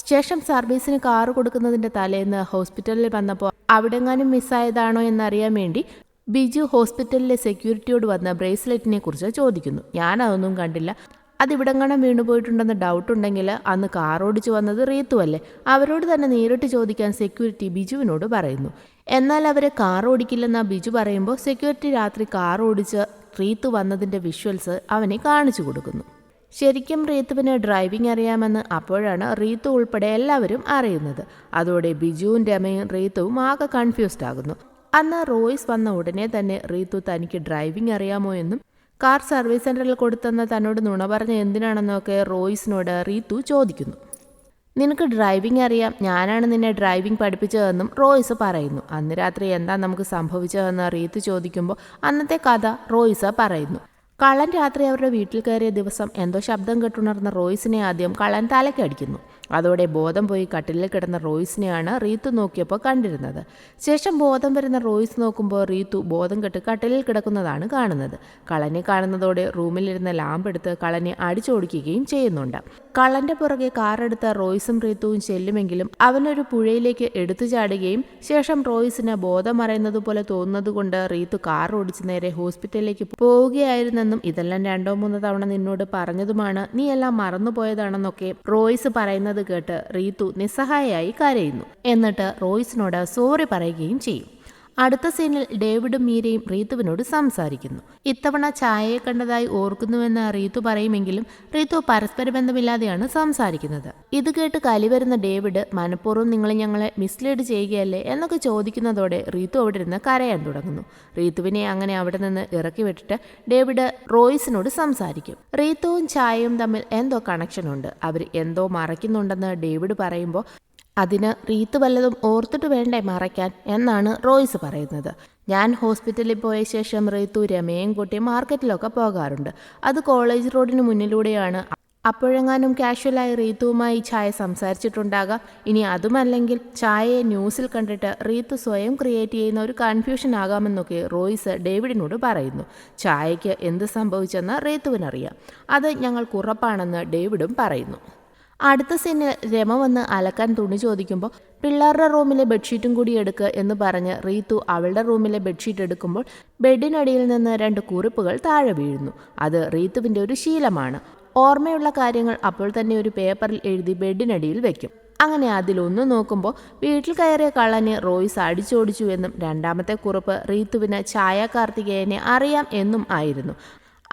ശേഷം സർവീസിന് കാറ് കൊടുക്കുന്നതിൻ്റെ തലേന്ന് ഹോസ്പിറ്റലിൽ വന്നപ്പോൾ അവിടെങ്ങാനും മിസ്സായതാണോ എന്നറിയാൻ വേണ്ടി ബിജു ഹോസ്പിറ്റലിലെ സെക്യൂരിറ്റിയോട് വന്ന് ബ്രേസ്ലെറ്റിനെ കുറിച്ച് ചോദിക്കുന്നു. ഞാനതൊന്നും കണ്ടില്ല, അതിവിടെങ്ങാനും വീണുപോയിട്ടുണ്ടെന്ന് ഡൗട്ടുണ്ടെങ്കിൽ അന്ന് കാർ ഓടിച്ചു വന്നത് റീത്തുവല്ലേ, അവരോട് തന്നെ നേരിട്ട് ചോദിക്കാൻ സെക്യൂരിറ്റി ബിജുവിനോട് പറയുന്നു. എന്നാൽ അവർ കാർ ഓടിക്കില്ലെന്ന് ബിജു പറയുമ്പോൾ സെക്യൂരിറ്റി രാത്രി കാർ ഓടിച്ച് റീത്തു വന്നതിൻ്റെ വിഷ്വൽസ് അവനെ കാണിച്ചു കൊടുക്കുന്നു. ശരിക്കും റീത്തുവിന് ഡ്രൈവിംഗ് അറിയാമെന്ന് അപ്പോഴാണ് റീത്തു ഉൾപ്പെടെ എല്ലാവരും അറിയുന്നത്. അതോടെ ബിജുവും രമയും റീത്തുവും ആകെ കൺഫ്യൂസ്ഡ് ആകുന്നു. അന്ന് റോയ്സ് വന്ന ഉടനെ തന്നെ റീത്തു തനിക്ക് ഡ്രൈവിംഗ് അറിയാമോ എന്നും കാർ സർവീസ് സെൻറ്ററിൽ കൊടുത്തെന്ന് തന്നോട് നുണ പറഞ്ഞ എന്തിനാണെന്നൊക്കെ റോയ്സിനോട് റീത്തു ചോദിക്കുന്നു. നിനക്ക് ഡ്രൈവിംഗ് അറിയാം, ഞാനാണ് നിന്നെ ഡ്രൈവിംഗ് പഠിപ്പിച്ചതെന്നും റോയ്സ് പറയുന്നു. അന്ന് രാത്രി എന്താ നമുക്ക് സംഭവിച്ചതെന്ന് റീത്തു ചോദിക്കുമ്പോൾ അന്നത്തെ കഥ റോയ്സ് പറയുന്നു. കള്ളൻ രാത്രി അവരുടെ വീട്ടിൽ കയറിയ ദിവസം എന്തോ ശബ്ദം കേട്ടുണർന്ന റോയ്സിനെ ആദ്യം കള്ളൻ തലക്കടിക്കുന്നു. അതോടെ ബോധം പോയി കട്ടിലിൽ കിടന്ന റോയ്സിനെയാണ് റീത്തു നോക്കിയപ്പോൾ കണ്ടിരുന്നത്. ശേഷം ബോധം വരുന്ന റോയ്സ് നോക്കുമ്പോൾ റീത്തു ബോധം കെട്ട് കട്ടിലിൽ കിടക്കുന്നതാണ് കാണുന്നത്. കള്ളനെ കാണുന്നതോടെ റൂമിലിരുന്ന ലാമ്പ് എടുത്ത് കള്ളനെ അടിച്ചോടിക്കുകയും ചെയ്യുന്നുണ്ട്. കള്ളൻ്റെ പുറകെ കാറെടുത്ത റോയ്സും റീത്തുവും ചെല്ലുമെങ്കിലും അവനൊരു പുഴയിലേക്ക് എടുത്തു ചാടുകയും ശേഷം റോയ്സിന് ബോധം മറയുന്നതുപോലെ തോന്നുന്നതുകൊണ്ട് റീത്തു കാർ ഓടിച്ച് നേരെ ഹോസ്പിറ്റലിലേക്ക് പോവുകയായിരുന്നെന്നും ഇതെല്ലാം 2-3 തവണ നിന്നോട് പറഞ്ഞതുമാണ്, നീ എല്ലാം മറന്നുപോയതാണെന്നൊക്കെ റോയ്സ് പറയുന്നത് കേട്ട് റീത്തു നിസ്സഹായയായി കരയുന്നു. എന്നിട്ട് റോയ്സിനോട് സോറി പറയുകയും ചെയ്യും. അടുത്ത സീനിൽ ഡേവിഡും മീരയും റീത്തുവിനോട് സംസാരിക്കുന്നു. ഇത്തവണ ചായയെ കണ്ടതായി ഓർക്കുന്നുവെന്ന് റീത്തു പറയുമെങ്കിലും റീത്തു പരസ്പര ബന്ധമില്ലാതെയാണ് സംസാരിക്കുന്നത്. ഇത് കേട്ട് കലിവരുന്ന ഡേവിഡ് മനഃപൂർവ്വം നിങ്ങൾ ഞങ്ങളെ മിസ്ലീഡ് ചെയ്യുകയല്ലേ എന്നൊക്കെ ചോദിക്കുന്നതോടെ റീത്തു അവിടെ ഇരുന്ന് കരയാൻ തുടങ്ങുന്നു. റീത്തുവിനെ അങ്ങനെ അവിടെ നിന്ന് ഇറക്കി വിട്ടിട്ട് ഡേവിഡ് റോയ്സിനോട് സംസാരിക്കും. റീത്തുവും ചായയും തമ്മിൽ എന്തോ കണക്ഷനുണ്ട്, അവർ എന്തോ മറയ്ക്കുന്നുണ്ടെന്ന് ഡേവിഡ് പറയുമ്പോൾ അതിന് റീത്തു വല്ലതും ഓർത്തിട്ട് വേണ്ടേ മറയ്ക്കാൻ എന്നാണ് റോയ്സ് പറയുന്നത്. ഞാൻ ഹോസ്പിറ്റലിൽ പോയ ശേഷം റീത്തു രമയും കൂട്ടി മാർക്കറ്റിലൊക്കെ പോകാറുണ്ട്. അത് കോളേജ് റോഡിന് മുന്നിലൂടെയാണ്. അപ്പോഴെങ്ങാനും കാഷ്വലായി റീത്തുവുമായി ചായ സംസാരിച്ചിട്ടുണ്ടാകാം. ഇനി അതുമല്ലെങ്കിൽ ചായയെ ന്യൂസിൽ കണ്ടിട്ട് റീത്തു സ്വയം ക്രിയേറ്റ് ചെയ്യുന്ന ഒരു കൺഫ്യൂഷൻ ആകാമെന്നൊക്കെ റോയ്സ് ഡേവിഡിനോട് പറയുന്നു. ചായയ്ക്ക് എന്ത് സംഭവിച്ചെന്ന് റീത്തുവിനറിയാം, അത് ഞങ്ങൾക്ക് ഉറപ്പാണെന്ന് ഡേവിഡും പറയുന്നു. അടുത്ത സീനിൽ രമ വന്ന് അലക്കാൻ തുണി ചോദിക്കുമ്പോൾ പിള്ളേരുടെ റൂമിലെ ബെഡ്ഷീറ്റും കൂടി എടുക്കുക എന്ന് പറഞ്ഞ് റീത്തു അവളുടെ റൂമിലെ ബെഡ്ഷീറ്റ് എടുക്കുമ്പോൾ ബെഡിനടിയിൽ നിന്ന് 2 കുറിപ്പുകൾ താഴെ വീഴുന്നു. അത് റീത്തുവിൻ്റെ ഒരു ശീലമാണ്. ഓർമ്മയുള്ള കാര്യങ്ങൾ അപ്പോൾ തന്നെ ഒരു പേപ്പറിൽ എഴുതി ബെഡിനടിയിൽ വെക്കും. അങ്ങനെ അതിലൊന്ന് നോക്കുമ്പോൾ വീട്ടിൽ കയറിയ കള്ളനെ റോയ്സ് അടിച്ചോടിച്ചു എന്നും രണ്ടാമത്തെ കുറിപ്പ് റീത്തുവിന് ഛായ കാർത്തികേയനെ അറിയാം എന്നും ആയിരുന്നു.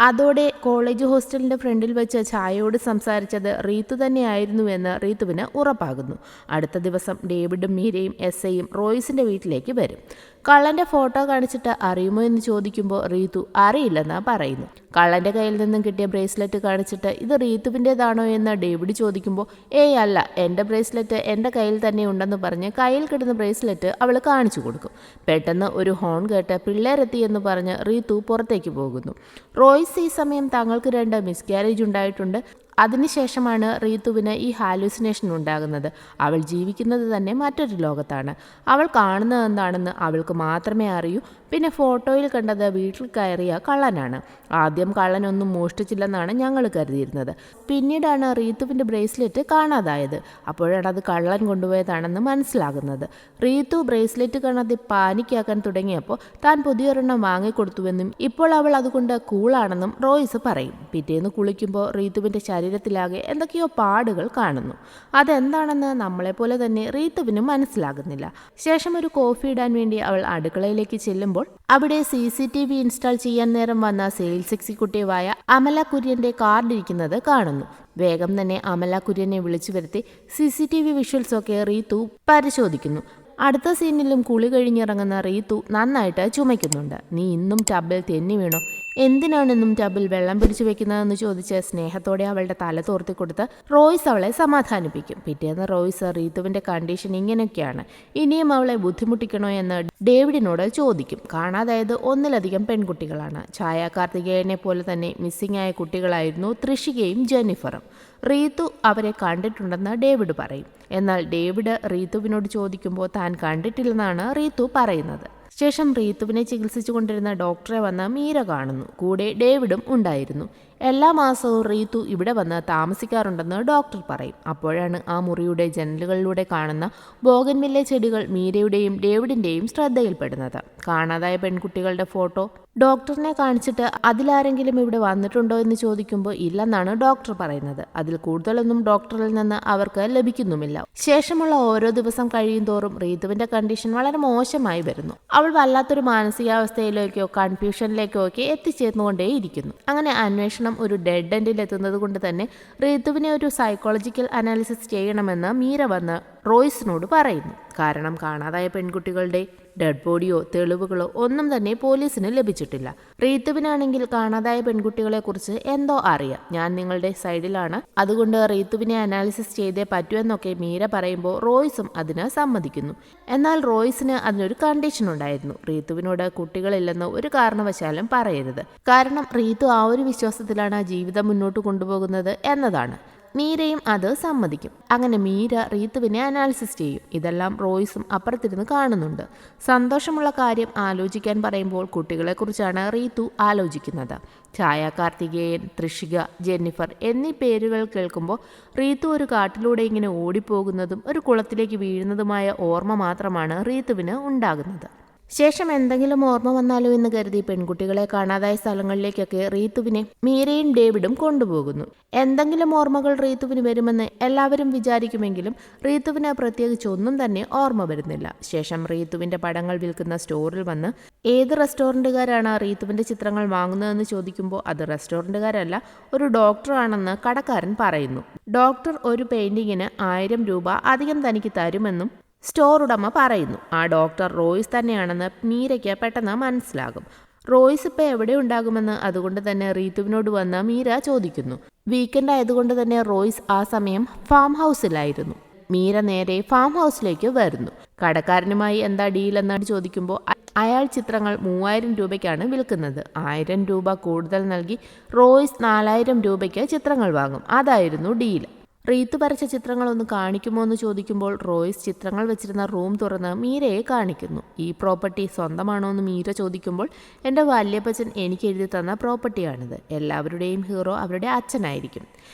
അതോടെ കോളേജ് ഹോസ്റ്റലിൻ്റെ ഫ്രണ്ടിൽ വെച്ച് ഛായയോട് സംസാരിച്ചത് റീത്തു തന്നെയായിരുന്നുവെന്ന് റീത്തുവിന് ഉറപ്പാകുന്നു. അടുത്ത ദിവസം ഡേവിഡും മീരയും എസ്ഐയും റോയ്സിൻ്റെ വീട്ടിലേക്ക് വരും. കള്ളൻ്റെ ഫോട്ടോ കാണിച്ചിട്ട് അറിയുമോ എന്ന് ചോദിക്കുമ്പോൾ റീത്തു അറിയില്ലെന്ന് പറയുന്നു. കള്ളൻ്റെ കയ്യിൽ നിന്നും കിട്ടിയ ബ്രേസ്ലെറ്റ് കാണിച്ചിട്ട് ഇത് റീത്തുവിൻ്റേതാണോ എന്ന് ഡേവിഡ് ചോദിക്കുമ്പോൾ ഏയ് അല്ല, എൻ്റെ ബ്രേസ്ലെറ്റ് എൻ്റെ കയ്യിൽ തന്നെ ഉണ്ടെന്ന് പറഞ്ഞ് കയ്യിൽ കിട്ടുന്ന ബ്രേസ്ലെറ്റ് അവൾ കാണിച്ചു കൊടുക്കും. പെട്ടെന്ന് ഒരു ഹോൺ കേട്ട് പിള്ളേരെത്തി എന്ന് പറഞ്ഞ് റീത്തു പുറത്തേക്ക് പോകുന്നു. റോയ്സ് ഈ സമയം തങ്ങൾക്ക് 2 മിസ്കാരേജ് ഉണ്ടായിട്ടുണ്ട്. അതിനുശേഷമാണ് റീത്തുവിന് ഈ ഹാലൂസിനേഷൻ ഉണ്ടാകുന്നത്. അവൾ ജീവിക്കുന്നത് തന്നെ മറ്റൊരു ലോകത്താണ്. അവൾ കാണുന്നത് എന്താണെന്ന് അവൾക്ക് മാത്രമേ അറിയൂ. പിന്നെ ഫോട്ടോയിൽ കണ്ടത് വീട്ടിൽ കയറിയ കള്ളനാണ്. ആദ്യം കള്ളനൊന്നും മോഷ്ടിച്ചില്ലെന്നാണ് ഞങ്ങൾ കരുതിയിരുന്നത്. പിന്നീടാണ് റീത്തുവിൻ്റെ ബ്രേസ്ലെറ്റ് കാണാതായത്. അപ്പോഴാണ് അത് കള്ളൻ കൊണ്ടുപോയതാണെന്ന് മനസ്സിലാകുന്നത്. റീത്തു ബ്രേസ്ലെറ്റ് കാണാതെ പാനിക്കാക്കാൻ തുടങ്ങിയപ്പോൾ താൻ പുതിയൊരെണ്ണം വാങ്ങിക്കൊടുത്തുവെന്നും ഇപ്പോൾ അവൾ അതുകൊണ്ട് കൂളാണെന്നും റോയ്സ് പറയും. പിറ്റേന്ന് കുളിക്കുമ്പോൾ റീത്തുവിൻ്റെ ശരീരത്തിലാകെ എന്തൊക്കെയോ പാടുകൾ കാണുന്നു. അതെന്താണെന്ന് നമ്മളെപ്പോലെ തന്നെ റീത്തുവിനും മനസ്സിലാകുന്നില്ല. ശേഷം ഒരു കോഫി ഇടാൻ വേണ്ടി അവൾ അടുക്കളയിലേക്ക് ചെല്ലുമ്പോൾ അവിടെ CCTV ഇൻസ്റ്റാൾ ചെയ്യാൻ നേരം വന്ന സെയിൽസ് എക്സിക്യൂട്ടീവായ അമല കുര്യന്റെ കാർഡ് ഇരിക്കുന്നത് കാണുന്നു. വേഗം തന്നെ അമല കുര്യനെ വിളിച്ചു വരുത്തി CCTV വിഷ്വൽസൊക്കെ റീത്തു പരിശോധിക്കുന്നു. അടുത്ത സീനിലും കുളി കഴിഞ്ഞിറങ്ങുന്ന റീത്തു നന്നായിട്ട് ചുമയ്ക്കുന്നുണ്ട്. നീ ഇന്നും ടബിൽ തെന്നി വീണോ? എന്തിനാണെന്നും ടബിൽ വെള്ളം പിടിച്ചു വെക്കുന്നതെന്ന് ചോദിച്ച് സ്നേഹത്തോടെ അവളുടെ തല തോർത്തി കൊടുത്ത് റോയ്സ് അവളെ സമാധാനിപ്പിക്കും. പിറ്റേന്ന് റോയ്സ് റീത്തുവിൻ്റെ കണ്ടീഷൻ ഇങ്ങനെയൊക്കെയാണ്, ഇനിയും അവളെ ബുദ്ധിമുട്ടിക്കണോ എന്ന് ഡേവിഡിനോട് ചോദിക്കും. കാണാതായത് 1ലധികം പെൺകുട്ടികളാണ്. ഛായ കാർത്തികേയനെ പോലെ തന്നെ മിസ്സിംഗ് ആയ കുട്ടികളായിരുന്നു തൃഷികയും ജെന്നിഫറും. റീത്തു അവരെ കണ്ടിട്ടുണ്ടെന്ന് ഡേവിഡ് പറയും. എന്നാൽ ഡേവിഡ് റീത്തുവിനോട് ചോദിക്കുമ്പോൾ താൻ കണ്ടിട്ടില്ലെന്നാണ് റീത്തു പറയുന്നത്. ശേഷം റീത്തുവിനെ ചികിത്സിച്ചു കൊണ്ടിരുന്ന ഡോക്ടറെ വന്ന് മീര കാണുന്നു. കൂടെ ഡേവിഡും ഉണ്ടായിരുന്നു. എല്ലാ മാസവും റീത്തു ഇവിടെ വന്ന് താമസിക്കാറുണ്ടെന്ന് ഡോക്ടർ പറയും. അപ്പോഴാണ് ആ മുറിയുടെ ജനലുകളിലൂടെ കാണുന്ന ബോഗൻവില്ല ചെടികൾ മീരയുടെയും ഡേവിഡിൻ്റെയും ശ്രദ്ധയിൽപ്പെടുന്നത്. കാണാതായ പെൺകുട്ടികളുടെ ഫോട്ടോ ഡോക്ടറിനെ കാണിച്ചിട്ട് അതിലാരെങ്കിലും ഇവിടെ വന്നിട്ടുണ്ടോ എന്ന് ചോദിക്കുമ്പോൾ ഇല്ലെന്നാണ് ഡോക്ടർ പറയുന്നത്. അതിൽ കൂടുതലൊന്നും ഡോക്ടറിൽ നിന്ന് അവർക്ക് ലഭിക്കുന്നുമില്ല. ശേഷമുള്ള ഓരോ ദിവസം കഴിയും തോറും റീത്തുവിൻ്റെ കണ്ടീഷൻ വളരെ മോശമായി വരുന്നു. അവൾ വല്ലാത്തൊരു മാനസികാവസ്ഥയിലേക്കോ കൺഫ്യൂഷനിലേക്കോ ഒക്കെ എത്തിച്ചേർന്നുകൊണ്ടേയിരിക്കുന്നു. അങ്ങനെ അന്വേഷണം ഒരു ഡെഡ് എൻഡിൽ എത്തുന്നത് കൊണ്ട് തന്നെ റീത്തുവിനെ ഒരു സൈക്കോളജിക്കൽ അനാലിസിസ് ചെയ്യണമെന്ന് മീര വന്ന് റോയ്സിനോട് പറയുന്നു. കാരണം കാണാതായ പെൺകുട്ടികളുടെ ഡെഡ് ബോഡിയോ തെളിവുകളോ ഒന്നും തന്നെ പോലീസിന് ലഭിച്ചിട്ടില്ല. റീത്തുവിനാണെങ്കിൽ കാണാതായ പെൺകുട്ടികളെക്കുറിച്ച് എന്തോ അറിയാം. ഞാൻ നിങ്ങളുടെ സൈഡിലാണ്, അതുകൊണ്ട് റീത്തുവിനെ അനാലിസിസ് ചെയ്തേ പറ്റൂ എന്നൊക്കെ മീര പറയുമ്പോൾ റോയ്സും അതിന് സമ്മതിക്കുന്നു. എന്നാൽ റോയ്സിന് അതിനൊരു കണ്ടീഷൻ ഉണ്ടായിരുന്നു. റീത്തുവിനോട് കുട്ടികളില്ലെന്ന് ഒരു കാരണവശാലും പറയരുത്. കാരണം റീത്തു ആ ഒരു വിശ്വാസത്തിലാണ് ജീവിതം മുന്നോട്ട് കൊണ്ടുപോകുന്നത് എന്നതാണ്. മീരയും അത് സമ്മതിക്കും. അങ്ങനെ മീര റീത്തുവിനെ അനാലിസിസ് ചെയ്യും. ഇതെല്ലാം റോയ്സും അപ്പുറത്തിരുന്ന് കാണുന്നുണ്ട്. സന്തോഷമുള്ള കാര്യം ആലോചിക്കാൻ പറയുമ്പോൾ കുട്ടികളെക്കുറിച്ചാണ് റീത്തു ആലോചിക്കുന്നത്. ഛായ കാർത്തികേയൻ, തൃഷിക, ജെന്നിഫർ എന്നീ പേരുകൾ കേൾക്കുമ്പോൾ റീത്തു ഒരു കാട്ടിലൂടെ ഇങ്ങനെ ഓടിപ്പോകുന്നതും ഒരു കുളത്തിലേക്ക് വീഴുന്നതുമായ ഓർമ്മ മാത്രമാണ് റീത്തുവിന് ഉണ്ടാകുന്നത്. ശേഷം എന്തെങ്കിലും ഓർമ്മ വന്നാലോ എന്ന് കരുതി പെൺകുട്ടികളെ കാണാതായ സ്ഥലങ്ങളിലേക്കൊക്കെ റീത്തുവിനെ മീരയും ഡേവിഡും കൊണ്ടുപോകുന്നു. എന്തെങ്കിലും ഓർമ്മകൾ റീത്തുവിന് വരുമെന്ന് എല്ലാവരും വിചാരിക്കുമെങ്കിലും റീത്തുവിന് പ്രത്യേകിച്ച് ഒന്നും തന്നെ ഓർമ്മ വരുന്നില്ല. ശേഷം റീത്തുവിന്റെ പടങ്ങൾ വിൽക്കുന്ന സ്റ്റോറിൽ വന്ന് ഏത് റെസ്റ്റോറൻറ്റുകാരാണ് റീത്തുവിന്റെ ചിത്രങ്ങൾ വാങ്ങുന്നതെന്ന് ചോദിക്കുമ്പോൾ അത് റെസ്റ്റോറൻറ്റുകാരല്ല, ഒരു ഡോക്ടറാണെന്ന് കടക്കാരൻ പറയുന്നു. ഡോക്ടർ ഒരു പെയിന്റിങ്ങിന് 1000 രൂപ അധികം തനിക്ക് തരുമെന്നും സ്റ്റോർ ഉടമ പറയുന്നു. ആ ഡോക്ടർ റോയ്സ് തന്നെയാണെന്ന് മീരയ്ക്ക് പെട്ടെന്ന് മനസ്സിലാകും. റോയ്സ് ഇപ്പോൾ എവിടെ ഉണ്ടാകുമെന്ന് അതുകൊണ്ട് തന്നെ റീത്തുവിനോട് വന്ന് മീര ചോദിക്കുന്നു. വീക്കെൻഡ് ആയതുകൊണ്ട് തന്നെ റോയ്സ് ആ സമയം ഫാം ഹൗസിലായിരുന്നു. മീര നേരെ ഫാം ഹൗസിലേക്ക് വരുന്നു. കടക്കാരനുമായി എന്താ ഡീൽ എന്നാണ് ചോദിക്കുമ്പോൾ അയാൾ ചിത്രങ്ങൾ 3000 രൂപയ്ക്കാണ് വിൽക്കുന്നത്. 1000 രൂപ കൂടുതൽ നൽകി റോയ്സ് 4000 രൂപയ്ക്ക് ചിത്രങ്ങൾ വാങ്ങും. അതായിരുന്നു ഡീൽ. റീത്തു വരച്ച ചിത്രങ്ങൾ ഒന്ന് കാണിക്കുമോ എന്ന് ചോദിക്കുമ്പോൾ റോയ്സ് ചിത്രങ്ങൾ വെച്ചിരുന്ന റൂം തുറന്ന് മീരയെ കാണിക്കുന്നു. ഈ പ്രോപ്പർട്ടി സ്വന്തമാണോ എന്ന് മീര ചോദിക്കുമ്പോൾ എൻ്റെ വല്യപ്പച്ചൻ എനിക്ക് എഴുതി തന്ന പ്രോപ്പർട്ടിയാണിത്. എല്ലാവരുടെയും ഹീറോ അവരുടെ അച്ഛനായിരിക്കും.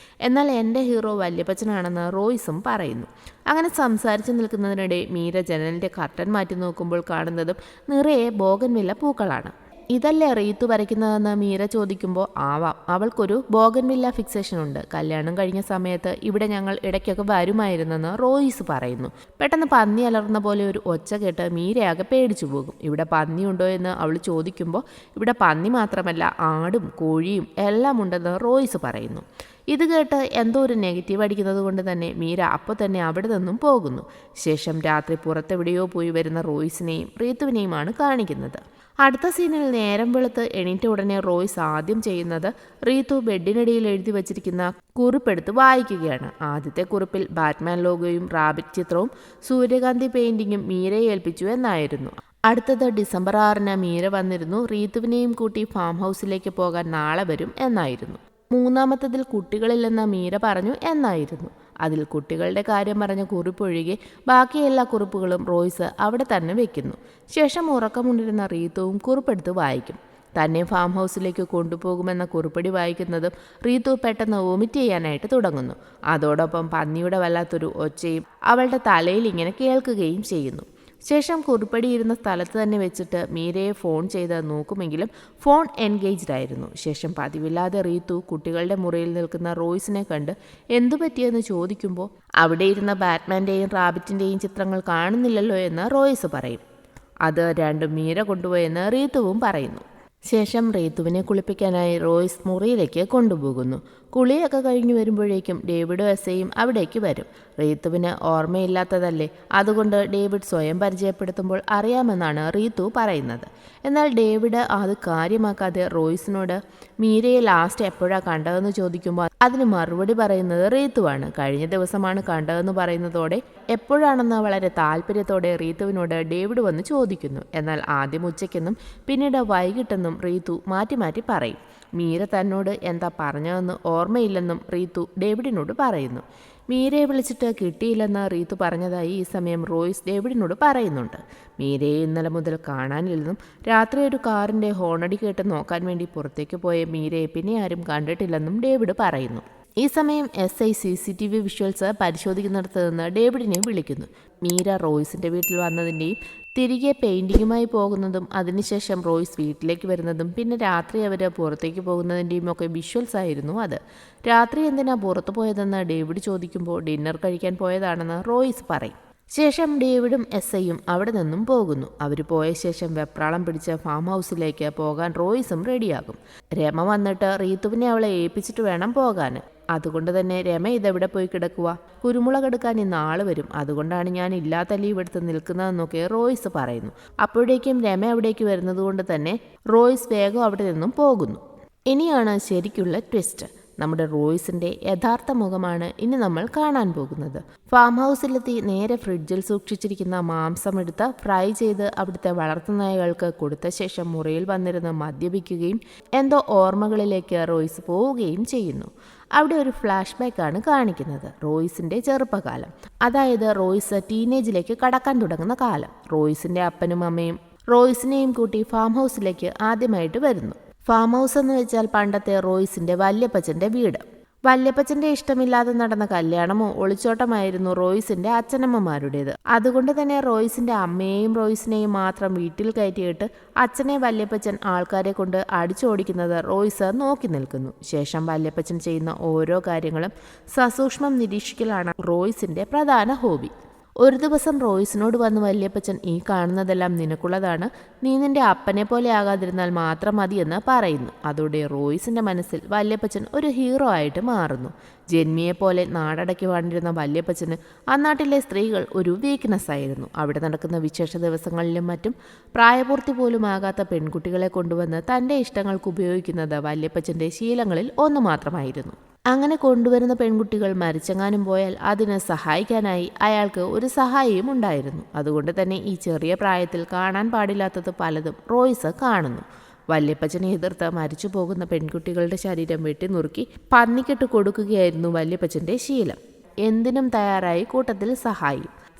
എന്നാൽ എൻ്റെ ഹീറോ വല്യപ്പച്ചനാണെന്ന് റോയ്സും പറയുന്നു. അങ്ങനെ സംസാരിച്ച് നിൽക്കുന്നതിനിടെ മീര ജനലിൻ്റെ കർട്ടൻ മാറ്റി നോക്കുമ്പോൾ കാണുന്നതും നിറയെ ബോഗൻവില്ല പൂക്കളാണ്. ഇതല്ലേ റീത്തു വരയ്ക്കുന്നതെന്ന് മീര ചോദിക്കുമ്പോൾ ആവാം, അവൾക്കൊരു ബോഗൻവില്ല ഫിക്സേഷൻ ഉണ്ട്. കല്യാണം കഴിഞ്ഞ സമയത്ത് ഇവിടെ ഞങ്ങൾ ഇടയ്ക്കൊക്കെ വരുമായിരുന്നെന്ന് റോയിസ് പറയുന്നു. പെട്ടെന്ന് പന്നി അലർന്ന പോലെ ഒരു ഒച്ച കേട്ട് മീരയാകെ പേടിച്ചു പോകും. ഇവിടെ പന്നിയുണ്ടോ എന്ന് അവൾ ചോദിക്കുമ്പോൾ ഇവിടെ പന്നി മാത്രമല്ല ആടും കോഴിയും എല്ലാം ഉണ്ടെന്ന് റോയിസ് പറയുന്നു. ഇത് കേട്ട് എന്തോ ഒരു നെഗറ്റീവ് അടിക്കുന്നത് കൊണ്ട് തന്നെ മീര അപ്പോൾ തന്നെ അവിടെ നിന്നും പോകുന്നു. ശേഷം രാത്രി പുറത്തെവിടെയോ പോയി വരുന്ന റോയിസിനെയും റീത്തുവിനെയുമാണ് കാണിക്കുന്നത്. അടുത്ത സീനിൽ നേരം വെളുത്ത് എണീറ്റ ഉടനെ റോയ്സ് ആദ്യം ചെയ്യുന്നത് റീത്തു ബെഡിനടിയിൽ എഴുതി വച്ചിരിക്കുന്ന കുറിപ്പെടുത്ത് വായിക്കുകയാണ്. ആദ്യത്തെ കുറിപ്പിൽ ബാറ്റ്മാൻ ലോഗോയും റാബിറ്റ് ചിത്രവും സൂര്യകാന്തി പെയിന്റിങ്ങും മീരയെ ഏൽപ്പിച്ചു എന്നായിരുന്നു. അടുത്തത് ഡിസംബർ 6 മീര വന്നിരുന്നു. റീത്തുവിനെയും കൂട്ടി ഫാം ഹൗസിലേക്ക് പോകാൻ നാളെ വരും എന്നായിരുന്നു. മൂന്നാമത്തതിൽ കുട്ടികളില്ലെന്ന് മീര പറഞ്ഞു എന്നായിരുന്നു. അതിൽ കുട്ടികളുടെ കാര്യം പറഞ്ഞ കുറിപ്പൊഴികെ ബാക്കി എല്ലാ കുറിപ്പുകളും റോയ്സ് അവിടെ തന്നെ വെക്കുന്നു. ശേഷം ഉറക്കമുണ്ടിരുന്ന റീത്തുവും കുറിപ്പെടുത്ത് വായിക്കും. തന്നെ ഫാം ഹൗസിലേക്ക് കൊണ്ടുപോകുമെന്ന കുറിപ്പടി വായിക്കുന്നതും റീത്തു പെട്ടെന്ന് വോമിറ്റ് ചെയ്യാനായിട്ട് തുടങ്ങുന്നു. അതോടൊപ്പം പന്നിയുടെ വല്ലാത്തൊരു ഒച്ചയും അവളുടെ തലയിൽ ഇങ്ങനെ കേൾക്കുകയും ചെയ്യുന്നു. ശേഷം കുറിപ്പടിയിരുന്ന സ്ഥലത്ത് തന്നെ വെച്ചിട്ട് മീരയെ ഫോൺ ചെയ്ത് നോക്കുമെങ്കിലും ഫോൺ എൻഗേജ്ഡ് ആയിരുന്നു. ശേഷം പതിവില്ലാതെ റീത്തു കുട്ടികളുടെ മുറിയിൽ നിൽക്കുന്ന റോയ്സിനെ കണ്ട് എന്തു പറ്റിയെന്ന് ചോദിക്കുമ്പോൾ അവിടെ ഇരുന്ന ബാറ്റ്മാൻ്റെയും റാബിറ്റിൻ്റെയും ചിത്രങ്ങൾ കാണുന്നില്ലല്ലോ എന്ന് റോയ്സ് പറയും. അത് രണ്ടും മീര കൊണ്ടുപോയെന്ന് റീത്തുവും പറയുന്നു. ശേഷം റീത്തുവിനെ കുളിപ്പിക്കാനായി റോയ്സ് മുറിയിലേക്ക് കൊണ്ടുപോകുന്നു. കുളിയൊക്കെ കഴിഞ്ഞു വരുമ്പോഴേക്കും ഡേവിഡും എസ്സയും അവിടേക്ക് വരും. റീത്തുവിന് ഓർമ്മയില്ലാത്തതല്ലേ, അതുകൊണ്ട് ഡേവിഡ് സ്വയം പരിചയപ്പെടുത്തുമ്പോൾ അറിയാമെന്നാണ് റീത്തു പറയുന്നത്. എന്നാൽ ഡേവിഡ് അത് കാര്യമാക്കാതെ റോയ്സിനോട് മീരയെ ലാസ്റ്റ് എപ്പോഴാണ് കണ്ടതെന്ന് ചോദിക്കുമ്പോൾ അതിന് മറുപടി പറയുന്നത് റീത്തുവാണ്. കഴിഞ്ഞ ദിവസമാണ് കണ്ടതെന്ന് പറയുന്നതോടെ എപ്പോഴാണെന്ന് വളരെ താല്പര്യത്തോടെ റീത്തുവിനോട് ഡേവിഡ് വന്ന് ചോദിക്കുന്നു. എന്നാൽ ആദ്യം ഉച്ചയ്ക്കെന്നും പിന്നീട് വൈകിട്ടെന്നും റീത്തു മാറ്റി മാറ്റി പറയും. മീര തന്നോട് എന്താ പറഞ്ഞതെന്ന് ഓർമ്മയില്ലെന്നും റീത്തു ഡേവിഡിനോട് പറയുന്നു. മീരയെ വിളിച്ചിട്ട് കിട്ടിയില്ലെന്ന് റീത്തു പറഞ്ഞതായി ഈ സമയം റോയ്സ് ഡേവിഡിനോട് പറയുന്നുണ്ട്. മീരയെ ഇന്നലെ മുതൽ കാണാനില്ലെന്നും രാത്രി ഒരു കാറിൻ്റെ ഹോണടി കേട്ട് നോക്കാൻ വേണ്ടി പുറത്തേക്ക് പോയ മീരയെ പിന്നെ ആരും കണ്ടിട്ടില്ലെന്നും ഡേവിഡ് പറയുന്നു. ഈ സമയം SI CCTV വിഷ്വൽസ് പരിശോധിക്കുന്നിടത്ത് നിന്ന് ഡേവിഡിനെ വിളിക്കുന്നു. മീര റോയ്സിൻ്റെ വീട്ടിൽ വന്നതിൻ്റെയും തിരികെ പെയിൻറ്റിങ്ങുമായി പോകുന്നതും അതിനുശേഷം റോയ്സ് വീട്ടിലേക്ക് വരുന്നതും പിന്നെ രാത്രി അവർ പുറത്തേക്ക് പോകുന്നതിൻ്റെയും ഒക്കെ വിഷ്വൽസ് ആയിരുന്നു അത്. രാത്രി എന്തിനാ പുറത്തു പോയതെന്ന് ഡേവിഡ് ചോദിക്കുമ്പോൾ ഡിന്നർ കഴിക്കാൻ പോയതാണെന്ന് റോയ്സ് പറയും. ശേഷം ഡേവിഡും SIയും അവിടെ നിന്നും പോകുന്നു. അവർ പോയ ശേഷം വെപ്രാളം പിടിച്ച ഫാം ഹൗസിലേക്ക് പോകാൻ റോയ്സും റെഡിയാകും. രമ വന്നിട്ട് റീത്തുവിനെ അവളെ ഏൽപ്പിച്ചിട്ട് വേണം പോകാൻ. അതുകൊണ്ട് തന്നെ രമ ഇതെവിടെ പോയി കിടക്കുക, കുരുമുളക് എടുക്കാൻ ഇന്ന് ആള് വരും, അതുകൊണ്ടാണ് ഞാൻ ഇല്ലാത്ത ലീവ് എടുത്ത് നിൽക്കുന്നതെന്നൊക്കെ റോയ്സ് പറയുന്നു. അപ്പോഴേക്കും രമ അവിടേക്ക് വരുന്നത് കൊണ്ട് തന്നെ റോയ്സ് വേഗം അവിടെ നിന്നും പോകുന്നു. ഇനിയാണ് ശരിക്കുള്ള ട്വിസ്റ്റ്. നമ്മുടെ റോയ്സിൻ്റെ യഥാർത്ഥ മുഖമാണ് ഇനി നമ്മൾ കാണാൻ പോകുന്നത്. ഫാം ഹൗസിലെത്തി നേരെ ഫ്രിഡ്ജിൽ സൂക്ഷിച്ചിരിക്കുന്ന മാംസമെടുത്ത് ഫ്രൈ ചെയ്ത് അവിടുത്തെ വളർത്തുനായകൾക്ക് കൊടുത്ത ശേഷം മുറിയിൽ വന്നിരുന്ന് മദ്യപിക്കുകയും എന്തോ ഓർമ്മകളിലേക്ക് റോയ്സ് പോവുകയും ചെയ്യുന്നു. അവിടെ ഒരു ഫ്ലാഷ് ബാക്കാണ് കാണിക്കുന്നത്. റോയ്സിൻ്റെ ചെറുപ്പകാലം, അതായത് റോയ്സ് ടീനേജിലേക്ക് കടക്കാൻ തുടങ്ങുന്ന കാലം. റോയ്സിൻ്റെ അപ്പനും അമ്മയും റോയ്സിനെയും കൂട്ടി ഫാം ഹൗസിലേക്ക് ആദ്യമായിട്ട് വരുന്നു. ഫാം ഹൗസ് എന്ന് വെച്ചാൽ പണ്ടത്തെ റോയ്സിൻ്റെ വല്യപ്പച്ചൻ്റെ വീട്. വല്യപ്പച്ചൻ്റെ ഇഷ്ടമില്ലാതെ നടന്ന കല്യാണമോ ഒളിച്ചോട്ടമായിരുന്നു റോയ്സിൻ്റെ അച്ഛനമ്മമാരുടേത്. അതുകൊണ്ട് തന്നെ റോയ്സിൻ്റെ അമ്മയെയും റോയ്സിനെയും മാത്രം വീട്ടിൽ കയറ്റിയിട്ട് അച്ഛനെ വല്യപ്പച്ചൻ ആൾക്കാരെ കൊണ്ട് അടിച്ചോടിക്കുന്നത് റോയ്സ് നോക്കി നിൽക്കുന്നു. ശേഷം വല്യപ്പച്ചൻ ചെയ്യുന്ന ഓരോ കാര്യങ്ങളും സസൂക്ഷ്മം നിരീക്ഷിക്കലാണ് റോയ്സിൻ്റെ പ്രധാന ഹോബി. ഒരു ദിവസം റോയ്സിനോട് വന്ന് വല്യപ്പച്ചൻ ഈ കാണുന്നതെല്ലാം നിനക്കുള്ളതാണ്, നീ നിന്റെ അപ്പനെ പോലെ ആകാതിരുന്നാൽ മാത്രം മതിയെന്ന് പറയുന്നു. അതോടെ റോയ്സിൻ്റെ മനസ്സിൽ വല്യപ്പച്ചൻ ഒരു ഹീറോ ആയിട്ട് മാറുന്നു. ജന്മിയെപ്പോലെ നാടടക്കി വാണ്ടിരുന്ന വല്യപ്പച്ചന് ആ നാട്ടിലെ സ്ത്രീകൾ ഒരു വീക്ക്നെസ് ആയിരുന്നു. അവിടെ നടക്കുന്ന വിശേഷ ദിവസങ്ങളിലും മറ്റും പ്രായപൂർത്തി പോലും ആകാത്ത പെൺകുട്ടികളെ കൊണ്ടുവന്ന് തൻ്റെ ഇഷ്ടങ്ങൾക്ക് ഉപയോഗിക്കുന്നത് വല്യപ്പച്ചൻ്റെ ശീലങ്ങളിൽ ഒന്ന് മാത്രമായിരുന്നു. അങ്ങനെ കൊണ്ടുവരുന്ന പെൺകുട്ടികൾ മരിച്ചെങ്ങാനും പോയാൽ അതിന് സഹായിക്കാനായി അയാൾക്ക് ഒരു സഹായിയും ഉണ്ടായിരുന്നു. അതുകൊണ്ട് തന്നെ ഈ ചെറിയ പ്രായത്തിൽ കാണാൻ പാടില്ലാത്തത് പലതും റോയ്സ് കാണുന്നു. വല്യപ്പച്ചനെ എതിർത്ത് മരിച്ചു പോകുന്ന പെൺകുട്ടികളുടെ ശരീരം വെട്ടിനുറുക്കി പന്നിക്കിട്ട് കൊടുക്കുകയായിരുന്നു വല്യപ്പച്ചൻ്റെ ശീലം. എന്തിനും തയ്യാറായി കൂട്ടത്തിൽ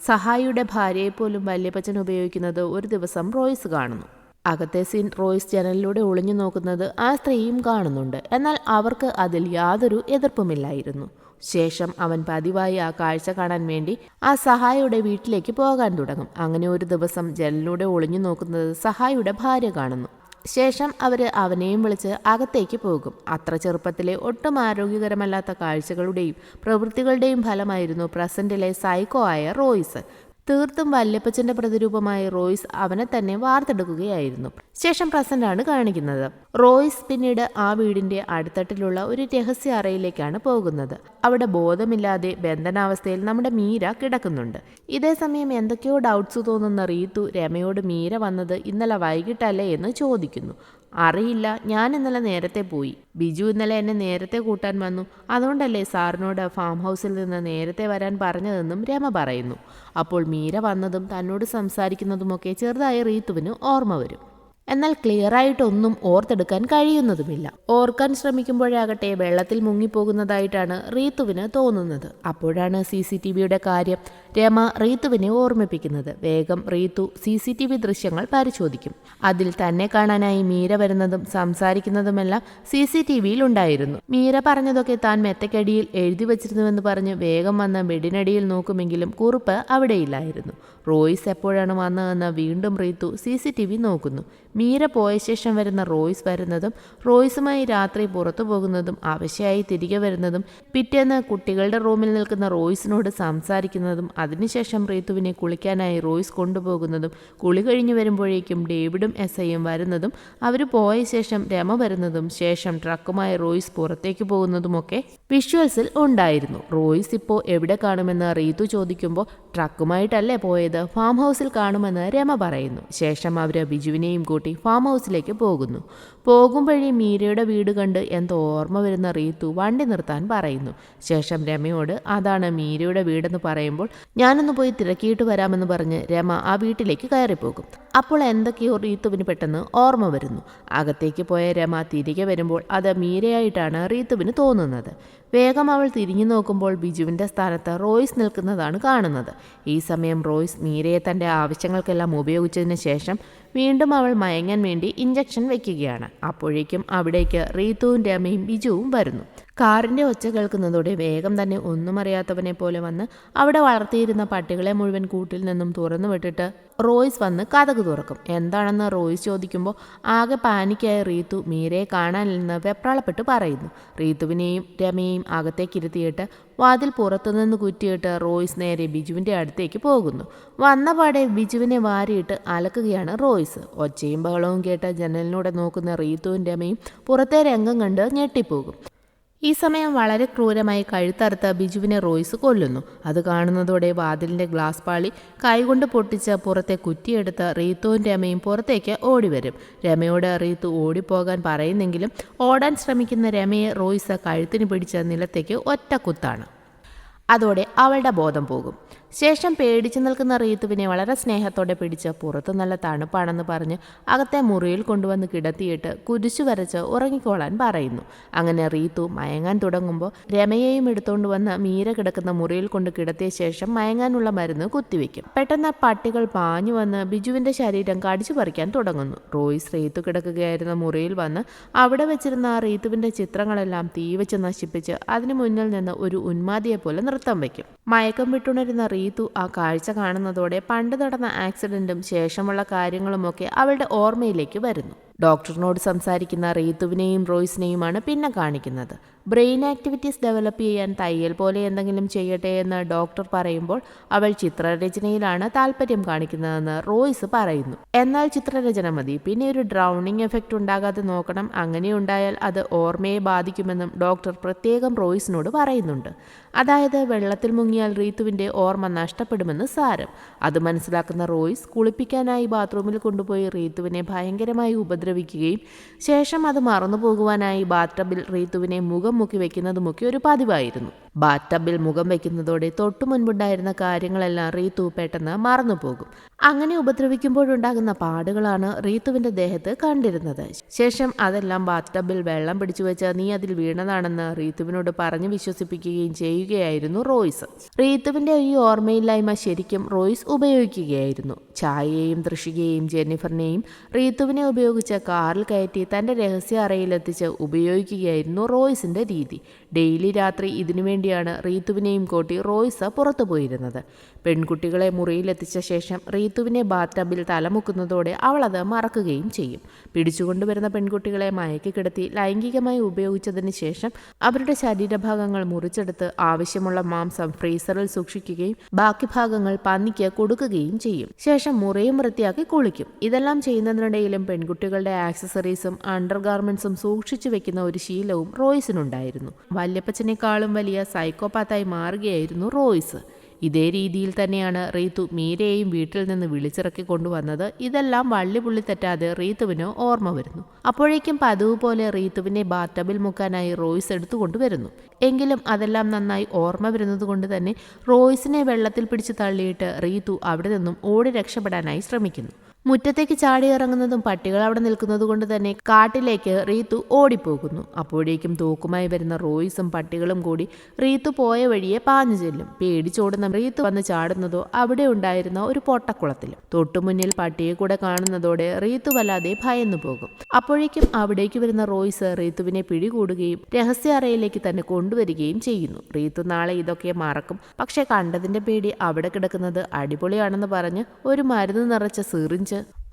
സഹായിയുടെ ഭാര്യയെപ്പോലും വല്യപ്പച്ചൻ ഉപയോഗിക്കുന്നത് ഒരു ദിവസം റോയ്സ് കാണുന്നു. അകത്തെ സീൻ റോയ്സ് ജനലിലൂടെ ഒളിഞ്ഞു നോക്കുന്നത് ആ സ്ത്രീയും കാണുന്നുണ്ട്. എന്നാൽ അവർക്ക് അതിൽ യാതൊരു എതിർപ്പുമില്ലായിരുന്നു. ശേഷം അവൻ പതിവായി ആ കാഴ്ച കാണാൻ വേണ്ടി ആ സഹായിയുടെ വീട്ടിലേക്ക് പോകാൻ തുടങ്ങും. അങ്ങനെ ഒരു ദിവസം ജനലിലൂടെ ഒളിഞ്ഞു നോക്കുന്നത് സഹായിയുടെ ഭാര്യ കാണുന്നു. ശേഷം അവർ അവനെയും വിളിച്ച് അകത്തേക്ക് പോകും. അത്ര ചെറുപ്പത്തിലെ ഒട്ടും ആരോഗ്യകരമല്ലാത്ത കാഴ്ചകളുടെയും പ്രവൃത്തികളുടെയും ഫലമായിരുന്നു പ്രസന്റിലെ സൈക്കോ ആയ റോയ്സ്. തീർത്തും വല്യപ്പച്ചന്റെ പ്രതിരൂപമായ റോയ്സ് അവനെ തന്നെ വാർത്തെടുക്കുകയായിരുന്നു. ശേഷം പ്രസന്റാണ് കാണിക്കുന്നത്. റോയ്സ് പിന്നീട് ആ വീടിന്റെ അടിത്തട്ടിലുള്ള ഒരു രഹസ്യ അറയിലേക്കാണ് പോകുന്നത്. അവിടെ ബോധമില്ലാതെ ബന്ധനാവസ്ഥയിൽ നമ്മുടെ മീര കിടക്കുന്നുണ്ട്. ഇതേസമയം എന്തൊക്കെയോ ഡൗട്ട്സ് തോന്നുന്ന റീതു രമയോട് മീര വന്നത് ഇന്നലെ വൈകിട്ടല്ലേ എന്ന് ചോദിക്കുന്നു. അറിയില്ല, ഞാൻ ഇന്നലെ നേരത്തെ പോയി. ബിജു ഇന്നലെ എന്നെ നേരത്തെ കൂട്ടാൻ വന്നു. അതുകൊണ്ടല്ലേ സാറിനോട് ഫാം ഹൗസിൽ നിന്ന് നേരത്തെ വരാൻ പറഞ്ഞതെന്നും രമ പറയുന്നു. അപ്പോൾ മീര വന്നതും തന്നോട് സംസാരിക്കുന്നതുമൊക്കെ ചെറുതായ റീത്തുവിന് ഓർമ്മ വരും. എന്നാൽ ക്ലിയറായിട്ടൊന്നും ഓർത്തെടുക്കാൻ കഴിയുന്നതുമില്ല. ഓർക്കാൻ ശ്രമിക്കുമ്പോഴാകട്ടെ വെള്ളത്തിൽ മുങ്ങിപ്പോകുന്നതായിട്ടാണ് റീത്തുവിന് തോന്നുന്നത്. അപ്പോഴാണ് CCTVയുടെ കാര്യം രമ റീത്തുവിനെ ഓർമ്മിപ്പിക്കുന്നത്. വേഗം റീതു CCTV ദൃശ്യങ്ങൾ പരിശോധിക്കും. അതിൽ തന്നെ കാണാനായി മീര വരുന്നതും സംസാരിക്കുന്നതുമെല്ലാം CCTVയിൽ ഉണ്ടായിരുന്നു. മീര പറഞ്ഞതൊക്കെ താൻ മെത്തക്കടിയിൽ എഴുതി വച്ചിരുന്നുവെന്ന് പറഞ്ഞ് വേഗം വന്ന് ബെഡിനടിയിൽ നോക്കുമെങ്കിലും കുറിപ്പ് അവിടെയില്ലായിരുന്നു. റോയ്സ് എപ്പോഴാണ് വന്നതെന്ന് വീണ്ടും റീതു CCTV നോക്കുന്നു. മീര പോയ ശേഷം വരുന്ന റോയ്സ് വരുന്നതും റോയ്സുമായി രാത്രി പുറത്തു പോകുന്നതും അവശയായി തിരികെ വരുന്നതും പിറ്റേന്ന് കുട്ടികളുടെ റൂമിൽ നിൽക്കുന്ന റോയ്സിനോട് സംസാരിക്കുന്നതും അതിനുശേഷം റീത്തുവിനെ കുളിക്കാനായി റോയ്സ് കൊണ്ടുപോകുന്നതും കുളി കഴിഞ്ഞു വരുമ്പോഴേക്കും ഡേവിഡും SIയും വരുന്നതും അവർ പോയ ശേഷം രമ വരുന്നതും ശേഷം ട്രക്കുമായി റോയ്സ് പുറത്തേക്ക് പോകുന്നതുമൊക്കെ വിഷ്വൽസിൽ ഉണ്ടായിരുന്നു. റോയ്സ് ഇപ്പോൾ എവിടെ കാണുമെന്ന് റീതു ചോദിക്കുമ്പോൾ ട്രക്കുമായിട്ടല്ലേ പോയത്, ഫാം ഹൗസിൽ കാണുമെന്ന് രമ പറയുന്നു. ശേഷം അവർ ബിജുവിനെയും കൂട്ടി ഫാം ഹൗസിലേക്ക് പോകുന്നു. പോകുമ്പോഴേ മീരയുടെ വീട് കണ്ട് എന്തോ ഓർമ്മ വരുന്ന റീതു വണ്ടി നിർത്താൻ പറയുന്നു. ശേഷം രമയോട് അതാണ് മീരയുടെ വീടെന്ന് പറയുമ്പോൾ ഞാനൊന്ന് പോയി തിരക്കിയിട്ട് വരാമെന്ന് പറഞ്ഞ് രമ ആ വീട്ടിലേക്ക് കയറിപ്പോകും. അപ്പോൾ എന്തൊക്കെയോ റീത്തുവിന് പെട്ടെന്ന് ഓർമ്മ വരുന്നു. അകത്തേക്ക് പോയ രമ തിരികെ വരുമ്പോൾ അത് മീരയായിട്ടാണ് റീത്തുവിന് തോന്നുന്നത്. വേഗം അവൾ തിരിഞ്ഞു നോക്കുമ്പോൾ ബിജുവിൻ്റെ സ്ഥാനത്ത് റോയ്സ് നിൽക്കുന്നതാണ് കാണുന്നത്. ഈ സമയം റോയ്സ് മീരയെ തൻ്റെ ആവശ്യങ്ങൾക്കെല്ലാം ഉപയോഗിച്ചതിന് ശേഷം വീണ്ടും അവൾ മയങ്ങാൻ വേണ്ടി ഇഞ്ചക്ഷൻ വെക്കുകയാണ്. അപ്പോഴേക്കും അവിടേക്ക് റീത്തുവും രമയും ബിജുവും വരുന്നു. കാറിൻ്റെ ഒച്ച കേൾക്കുന്നതോടെ വേഗം തന്നെ ഒന്നും അറിയാത്തവനെ പോലെ വന്ന് അവിടെ വളർത്തിയിരുന്ന പട്ടികളെ മുഴുവൻ കൂട്ടിൽ നിന്നും തുറന്നു വിട്ടിട്ട് റോയ്സ് വന്ന് കതക് തുറക്കും. എന്താണെന്ന് റോയ്സ് ചോദിക്കുമ്പോൾ ആകെ പാനിക്കായ റീതു മീരയെ കാണാനില്ലെന്ന് വെപ്രാളപ്പെട്ട് പറയുന്നു. റീതുവിനെയും രമയെയും അകത്തേക്കിരുത്തിയിട്ട് വാതിൽ പുറത്തുനിന്ന് കുറ്റിയിട്ട് റോയ്സ് നേരെ ബിജുവിൻ്റെ അടുത്തേക്ക് പോകുന്നു. വന്നപാടെ ബിജുവിനെ വാരിയിട്ട് അലക്കുകയാണ് റോയ്സ്. ഒച്ചയും ബഹളവും കേട്ട് ജനലിലൂടെ നോക്കുന്ന റീതുവും രമയും പുറത്തെ രംഗം കണ്ട് ഞെട്ടിപ്പോകും. ഈ സമയം വളരെ ക്രൂരമായി കഴുത്തറുത്ത ബിജുവിനെ റോയ്സ് കൊല്ലുന്നു. അത് കാണുന്നതോടെ വാതിലിൻ്റെ ഗ്ലാസ് പാളി കൈകൊണ്ട് പൊട്ടിച്ച് പുറത്തെ കുറ്റിയെടുത്ത് റീത്തുവും രമയും പുറത്തേക്ക് ഓടിവരും. രമയോട് റീത്തു ഓടിപ്പോകാൻ പറയുന്നെങ്കിലും ഓടാൻ ശ്രമിക്കുന്ന രമയെ റോയ്സ് കഴുത്തിന് പിടിച്ച് നിലത്തേക്ക് ഒറ്റ കുത്താണ്. അതോടെ അവളുടെ ബോധം പോകും. ശേഷം പേടിച്ചു നിൽക്കുന്ന റീത്തുവിനെ വളരെ സ്നേഹത്തോടെ പിടിച്ച് പുറത്ത് നല്ല തണുപ്പാണെന്ന് പറഞ്ഞ് അകത്തെ മുറിയിൽ കൊണ്ടുവന്ന് കിടത്തിയിട്ട് കുരിശു വരച്ച് ഉറങ്ങിക്കോളാൻ പറയുന്നു. അങ്ങനെ റീത്തു മയങ്ങാൻ തുടങ്ങുമ്പോൾ രമയെയും എടുത്തുകൊണ്ട് വന്ന് മീര കിടക്കുന്ന മുറിയിൽ കൊണ്ട് കിടത്തിയ ശേഷം മയങ്ങാനുള്ള മരുന്ന് കുത്തിവെക്കും. പെട്ടെന്ന് പട്ടികൾ പാഞ്ഞു വന്ന് ബിജുവിൻ്റെ ശരീരം കടിച്ചു പറിക്കാൻ തുടങ്ങുന്നു. റോയ്സ് റീത്തു കിടക്കുകയായിരുന്ന മുറിയിൽ വന്ന് അവിടെ വെച്ചിരുന്ന ആ റീത്തുവിൻ്റെ ചിത്രങ്ങളെല്ലാം തീ വെച്ച് നശിപ്പിച്ച് അതിന് മുന്നിൽ നിന്ന് ഒരു ഉന്മാദിയെ പോലെ നൃത്തം വയ്ക്കും. മയക്കം വിട്ടുണരുന്ന റീതു ആ കാഴ്ച കാണുന്നതോടെ പണ്ട് നടന്ന ആക്സിഡന്റും ശേഷമുള്ള കാര്യങ്ങളുമൊക്കെ അവളുടെ ഓർമ്മയിലേക്ക് വരുന്നു. ഡോക്ടറിനോട് സംസാരിക്കുന്ന റീത്തുവിനെയും റോയ്സിനെയുമാണ് പിന്നെ കാണിക്കുന്നത്. ബ്രെയിൻ ആക്ടിവിറ്റീസ് ഡെവലപ്പ് ചെയ്യാൻ തയ്യൽ പോലെ എന്തെങ്കിലും ചെയ്യട്ടെ എന്ന് ഡോക്ടർ പറയുമ്പോൾ അവൾ ചിത്രരചനയിലാണ് താല്പര്യം കാണിക്കുന്നതെന്ന് റോയ്സ് പറയുന്നു. എന്നാൽ ചിത്രരചന മതി, പിന്നെ ഒരു ഡ്രൗണിങ് എഫക്റ്റ് ഉണ്ടാകാതെ നോക്കണം, അങ്ങനെ ഉണ്ടായാൽ അത് ഓർമ്മയെ ബാധിക്കുമെന്നും ഡോക്ടർ പ്രത്യേകം റോയ്സിനോട് പറയുന്നുണ്ട്. അതായത് വെള്ളത്തിൽ മുങ്ങിയാൽ റീത്തുവിൻ്റെ ഓർമ്മ നഷ്ടപ്പെടുമെന്ന് സാരം. അത് മനസ്സിലാക്കുന്ന റോയ്സ് കുളിപ്പിക്കാനായി ബാത്റൂമിൽ കൊണ്ടുപോയി റീത്തുവിനെ ഭയങ്കരമായി ഉപദ്രവിക്കുകയും ശേഷം അത് മറന്നു പോകുവാനായി ബാത്ടബിൽ റീത്തുവിനെ മുഖം മുക്കി വെക്കുന്നതുമൊക്കെ ഒരു പതിവായിരുന്നു. ബാത്ടബിൽ മുഖം വെക്കുന്നതോടെ തൊട്ടു മുൻപുണ്ടായിരുന്ന കാര്യങ്ങളെല്ലാം റീതു പെട്ടെന്ന് മറന്നുപോകും. അങ്ങനെ ഉപദ്രവിക്കുമ്പോഴുണ്ടാകുന്ന പാടുകളാണ് റീത്തുവിൻ്റെ ദേഹത്ത് കണ്ടിരുന്നത്. ശേഷം അതെല്ലാം ബാത്ടബിൽ വെള്ളം പിടിച്ചു വെച്ച് നീ അതിൽ വീണതാണെന്ന് റീത്തുവിനോട് പറഞ്ഞു വിശ്വസിപ്പിക്കുകയും ചെയ്യുകയായിരുന്നു റോയ്സ്. റീത്തുവിൻ്റെ ഈ ഓർമ്മയില്ലായ്മ ശരിക്കും റോയ്സ് ഉപയോഗിക്കുകയായിരുന്നു. ഛായയെയും തൃഷികയെയും ജെന്നിഫറിനെയും റീത്തുവിനെ ഉപയോഗിച്ച് പിടിച്ച് കാറിൽ കയറ്റി തൻ്റെ രഹസ്യ അറയിലെത്തിച്ച് ഉപയോഗിക്കുകയായിരുന്നു റോയ്സിൻ്റെ രീതി. ഡെയിലി രാത്രി ഇതിനുവേണ്ടിയാണ് റീത്തുവിനെയും കൂട്ടി റോയ്സ് പുറത്തു പോയിരുന്നത്. പെൺകുട്ടികളെ മുറിയിലെത്തിച്ച ശേഷം റീത്തുവിനെ ബാത്ടബിൽ തലമുക്കുന്നതോടെ അവളത് മറക്കുകയും ചെയ്യും. പിടിച്ചുകൊണ്ടുവരുന്ന പെൺകുട്ടികളെ മയക്കി കിടത്തി ലൈംഗികമായി ഉപയോഗിച്ചതിന് ശേഷം അവരുടെ ശരീരഭാഗങ്ങൾ മുറിച്ചെടുത്ത് ആവശ്യമുള്ള മാംസം ഫ്രീസറിൽ സൂക്ഷിക്കുകയും ബാക്കി ഭാഗങ്ങൾ പന്നിക്ക് കൊടുക്കുകയും ചെയ്യും. ശേഷം മുറിയും വൃത്തിയാക്കി കുളിക്കും. ഇതെല്ലാം ചെയ്യുന്നതിനിടയിലും പെൺകുട്ടികളുടെ ആക്സസറീസും അണ്ടർ ഗാർമെന്റ്സും സൂക്ഷിച്ചു വെക്കുന്ന ഒരു ശീലവും റോയ്സിനുണ്ടായിരുന്നു. വല്യപ്പച്ചനേക്കാളും വലിയ സൈക്കോപാത്തായി മാറുകയായിരുന്നു റോയ്സ്. ഇതേ രീതിയിൽ തന്നെയാണ് റീത്തു മീരയെയും വീട്ടിൽ നിന്ന് വിളിച്ചിറക്കി കൊണ്ടുവന്നത്. ഇതെല്ലാം വള്ളിപുള്ളി തെറ്റാതെ റീത്തുവിന് ഓർമ്മ വരുന്നു. അപ്പോഴേക്കും പതിവ് പോലെ റീത്തുവിനെ ബാത്ടബിൽ മുക്കാനായി റോയ്സ് എടുത്തുകൊണ്ടുവരുന്നു. എങ്കിലും അതെല്ലാം നന്നായി ഓർമ്മ വരുന്നത് കൊണ്ട് തന്നെ റോയ്സിനെ വെള്ളത്തിൽ പിടിച്ച് തള്ളിയിട്ട് റീത്തു അവിടെ നിന്നും ഓടി രക്ഷപ്പെടാനായി ശ്രമിക്കുന്നു. മുറ്റത്തേക്ക് ചാടിയിറങ്ങുന്നതും പട്ടികൾ അവിടെ നിൽക്കുന്നത് കൊണ്ട് തന്നെ കാട്ടിലേക്ക് റീത്തു ഓടിപ്പോകുന്നു. അപ്പോഴേക്കും തോക്കുമായി വരുന്ന റോയ്സും പട്ടികളും കൂടി റീത്തു പോയ വഴിയെ പാഞ്ഞു ചെല്ലും. പേടിച്ചോടുന്ന റീത്തു വന്ന് ചാടുന്നതോ അവിടെ ഉണ്ടായിരുന്ന ഒരു പൊട്ടക്കുളത്തിലും. തൊട്ടുമുന്നിൽ പട്ടിയെ കൂടെ കാണുന്നതോടെ റീത്തു വല്ലാതെ ഭയന്നു പോകും. അപ്പോഴേക്കും അവിടേക്ക് വരുന്ന റോയ്സ് റീത്തുവിനെ പിടികൂടുകയും രഹസ്യ അറയിലേക്ക് തന്നെ കൊണ്ടുവരികയും ചെയ്യുന്നു. റീത്തു നാളെ ഇതൊക്കെ മറക്കും. പക്ഷെ കണ്ടതിന്റെ പേടി അവിടെ കിടക്കുന്നത് അടിപൊളിയാണെന്ന് പറഞ്ഞ് ഒരു മരുന്ന് നിറച്ച സിറിഞ്ച്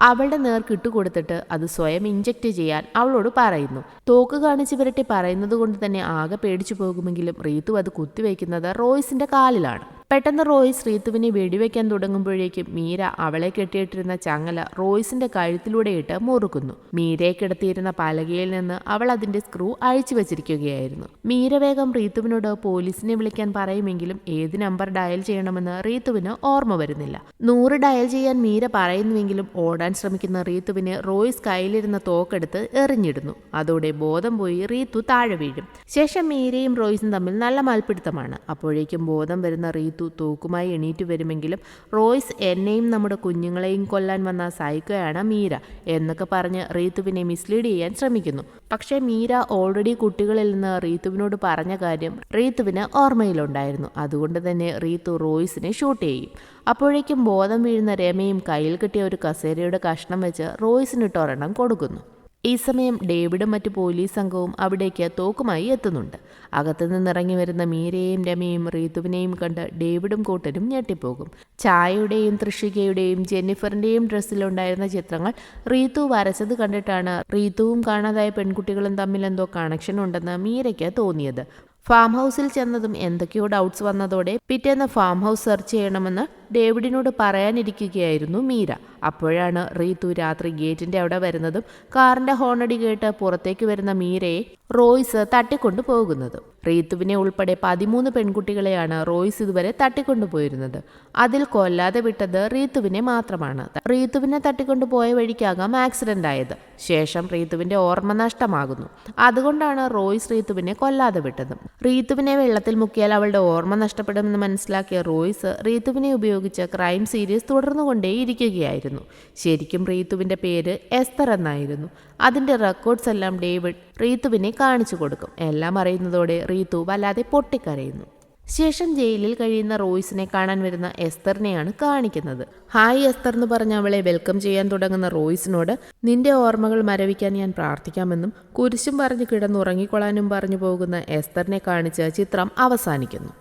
അവളുടെ നേർക്ക് ഇട്ടുകൊടുത്തിട്ട് അത് സ്വയം ഇഞ്ചക്ട് ചെയ്യാൻ അവളോട് പറയുന്നു. തോക്ക് കാണിച്ച് വിരട്ടി പറയുന്നത് കൊണ്ട് തന്നെ ആകെ പേടിച്ചു പോകുമെങ്കിലും റീത്തു അത് കുത്തിവെക്കുന്നത് റോയ്സിന്റെ കാലിലാണ്. പെട്ടെന്ന് റോയ്സ് റീത്തുവിനെ വെടിവെക്കാൻ തുടങ്ങുമ്പോഴേക്കും മീര അവളെ കെട്ടിയിട്ടിരുന്ന ചങ്ങല റോയ്സിന്റെ കഴുത്തിലൂടെ ഇട്ട് മുറുക്കുന്നു. മീരയെ കിടത്തിയിരുന്ന പലകയിൽ നിന്ന് അവൾ അതിന്റെ സ്ക്രൂ അഴിച്ചു വെച്ചിരിക്കുകയായിരുന്നു. മീര വേഗം റീത്തുവിനോട് പോലീസിനെ വിളിക്കാൻ പറയുമെങ്കിലും ഏത് നമ്പർ ഡയൽ ചെയ്യണമെന്ന് റീത്തുവിന് ഓർമ്മ വരുന്നില്ല. 100 ഡയൽ ചെയ്യാൻ മീര പറയുന്നുവെങ്കിലും ഓടാൻ ശ്രമിക്കുന്ന റീത്തുവിന് റോയ്സ് കയ്യിലിരുന്ന തോക്കെടുത്ത് എറിഞ്ഞിടുന്നു. അതോടെ ബോധം പോയി റീത്തു താഴെ വീഴും. ശേഷം മീരയും റോയ്സും തമ്മിൽ നല്ല മൽപ്പിടുത്തമാണ്. അപ്പോഴേക്കും ബോധം വരുന്ന റീത്തു തോക്കുമായി എണീറ്റ് വരുമെങ്കിലും റോയ്സ് എന്നെയും നമ്മുടെ കുഞ്ഞുങ്ങളെയും കൊല്ലാൻ വന്ന സൈക്കോയാണ് മീര എന്നൊക്കെ പറഞ്ഞ് റീത്തുവിനെ മിസ്ലീഡ് ചെയ്യാൻ ശ്രമിക്കുന്നു. പക്ഷേ മീര ഓൾറെഡി കുട്ടികളിൽ നിന്ന് റീത്തുവിനോട് പറഞ്ഞ കാര്യം റീത്തുവിന് ഓർമ്മയിലുണ്ടായിരുന്നു. അതുകൊണ്ട് തന്നെ റീത്തു റോയ്സിനെ ഷൂട്ട് ചെയ്യും. അപ്പോഴേക്കും ബോധം വീഴുന്ന രമയും കയ്യിൽ കിട്ടിയ ഒരു കസേരയുടെ കഷ്ണം വെച്ച് റോയ്സിനിട്ടൊരെണ്ണം കൊടുക്കുന്നു. ഈ സമയം ഡേവിഡും മറ്റു പോലീസ് സംഘവും അവിടേക്ക് തോക്കുമായി എത്തുന്നുണ്ട്. അകത്തു നിന്നിറങ്ങി വരുന്ന മീരയെയും രമയും റീത്തുവിനെയും കണ്ട് ഡേവിഡും കൂട്ടരും ഞെട്ടിപ്പോകും. ചായയുടെയും തൃഷികയുടെയും ജെന്നിഫറിന്റെയും ഡ്രസ്സിലുണ്ടായിരുന്ന ചിത്രങ്ങൾ റീത്തു വരച്ചത് കണ്ടിട്ടാണ് റീത്തുവും കാണാതായ പെൺകുട്ടികളും തമ്മിൽ എന്തോ കണക്ഷൻ ഉണ്ടെന്ന് മീരയ്ക്ക് തോന്നിയത്. ഫാം ഹൗസിൽ ചെന്നതും എന്തൊക്കെയോ ഡൗട്ട്സ് വന്നതോടെ പിറ്റേന്ന് ഫാം ഹൗസ് സെർച്ച് ചെയ്യണമെന്ന് ഡേവിഡിനോട് പറയാനിരിക്കുകയായിരുന്നു മീര. അപ്പോഴാണ് റീത്തു രാത്രി ഗേറ്റിന്റെ അവിടെ വരുന്നതും കാറിന്റെ ഹോണടി കേട്ട് പുറത്തേക്ക് വരുന്ന മീരയെ റോയ്സ് തട്ടിക്കൊണ്ടു പോകുന്നതും. റീത്തുവിനെ ഉൾപ്പെടെ 13 പെൺകുട്ടികളെയാണ് റോയ്സ് ഇതുവരെ തട്ടിക്കൊണ്ടുപോയിരുന്നത്. അതിൽ കൊല്ലാതെ വിട്ടത് റീത്തുവിനെ മാത്രമാണ്. റീത്തുവിനെ തട്ടിക്കൊണ്ടുപോയ വഴിക്കാകാം ആക്സിഡന്റ് ആയത്. ശേഷം റീത്തുവിന്റെ ഓർമ്മ നഷ്ടമാകുന്നു. അതുകൊണ്ടാണ് റോയ്സ് റീത്തുവിനെ കൊല്ലാതെ വിട്ടത്. റീത്തുവിനെ വെള്ളത്തിൽ മുക്കിയാൽ അവളുടെ ഓർമ്മ നഷ്ടപ്പെടുമെന്ന് മനസ്സിലാക്കിയ റോയ്സ് റീത്തുവിനെ ഉപയോഗിച്ച് ക്രൈം സീരീസ് തുടർന്നുകൊണ്ടേയിരിക്കുകയായിരുന്നു. ശരിക്കും റീത്തുവിന്റെ പേര് എസ്തർ എന്നായിരുന്നു. അതിന്റെ റെക്കോർഡ്സ് എല്ലാം ഡേവിഡ് റീത്തുവിനെ കാണിച്ചു കൊടുക്കും. എല്ലാം അറിയുന്നതോടെ റീത്തു വല്ലാതെ പൊട്ടിക്കരയുന്നു. ശേഷം ജയിലിൽ കഴിയുന്ന റോയ്സിനെ കാണാൻ വരുന്ന എസ്തറിനെയാണ് കാണിക്കുന്നത്. ഹായ് എസ്തർ എന്ന് പറഞ്ഞ് അവളെ വെൽക്കം ചെയ്യാൻ തുടങ്ങുന്ന റോയ്സിനോട് നിന്റെ ഓർമ്മകൾ മരവിക്കാൻ ഞാൻ പ്രാർത്ഥിക്കാമെന്നും കുരിശും പറഞ്ഞ് കിടന്നുറങ്ങിക്കൊള്ളാനും പറഞ്ഞു പോകുന്ന എസ്തറിനെ കാണിച്ച് ചിത്രം അവസാനിക്കുന്നു.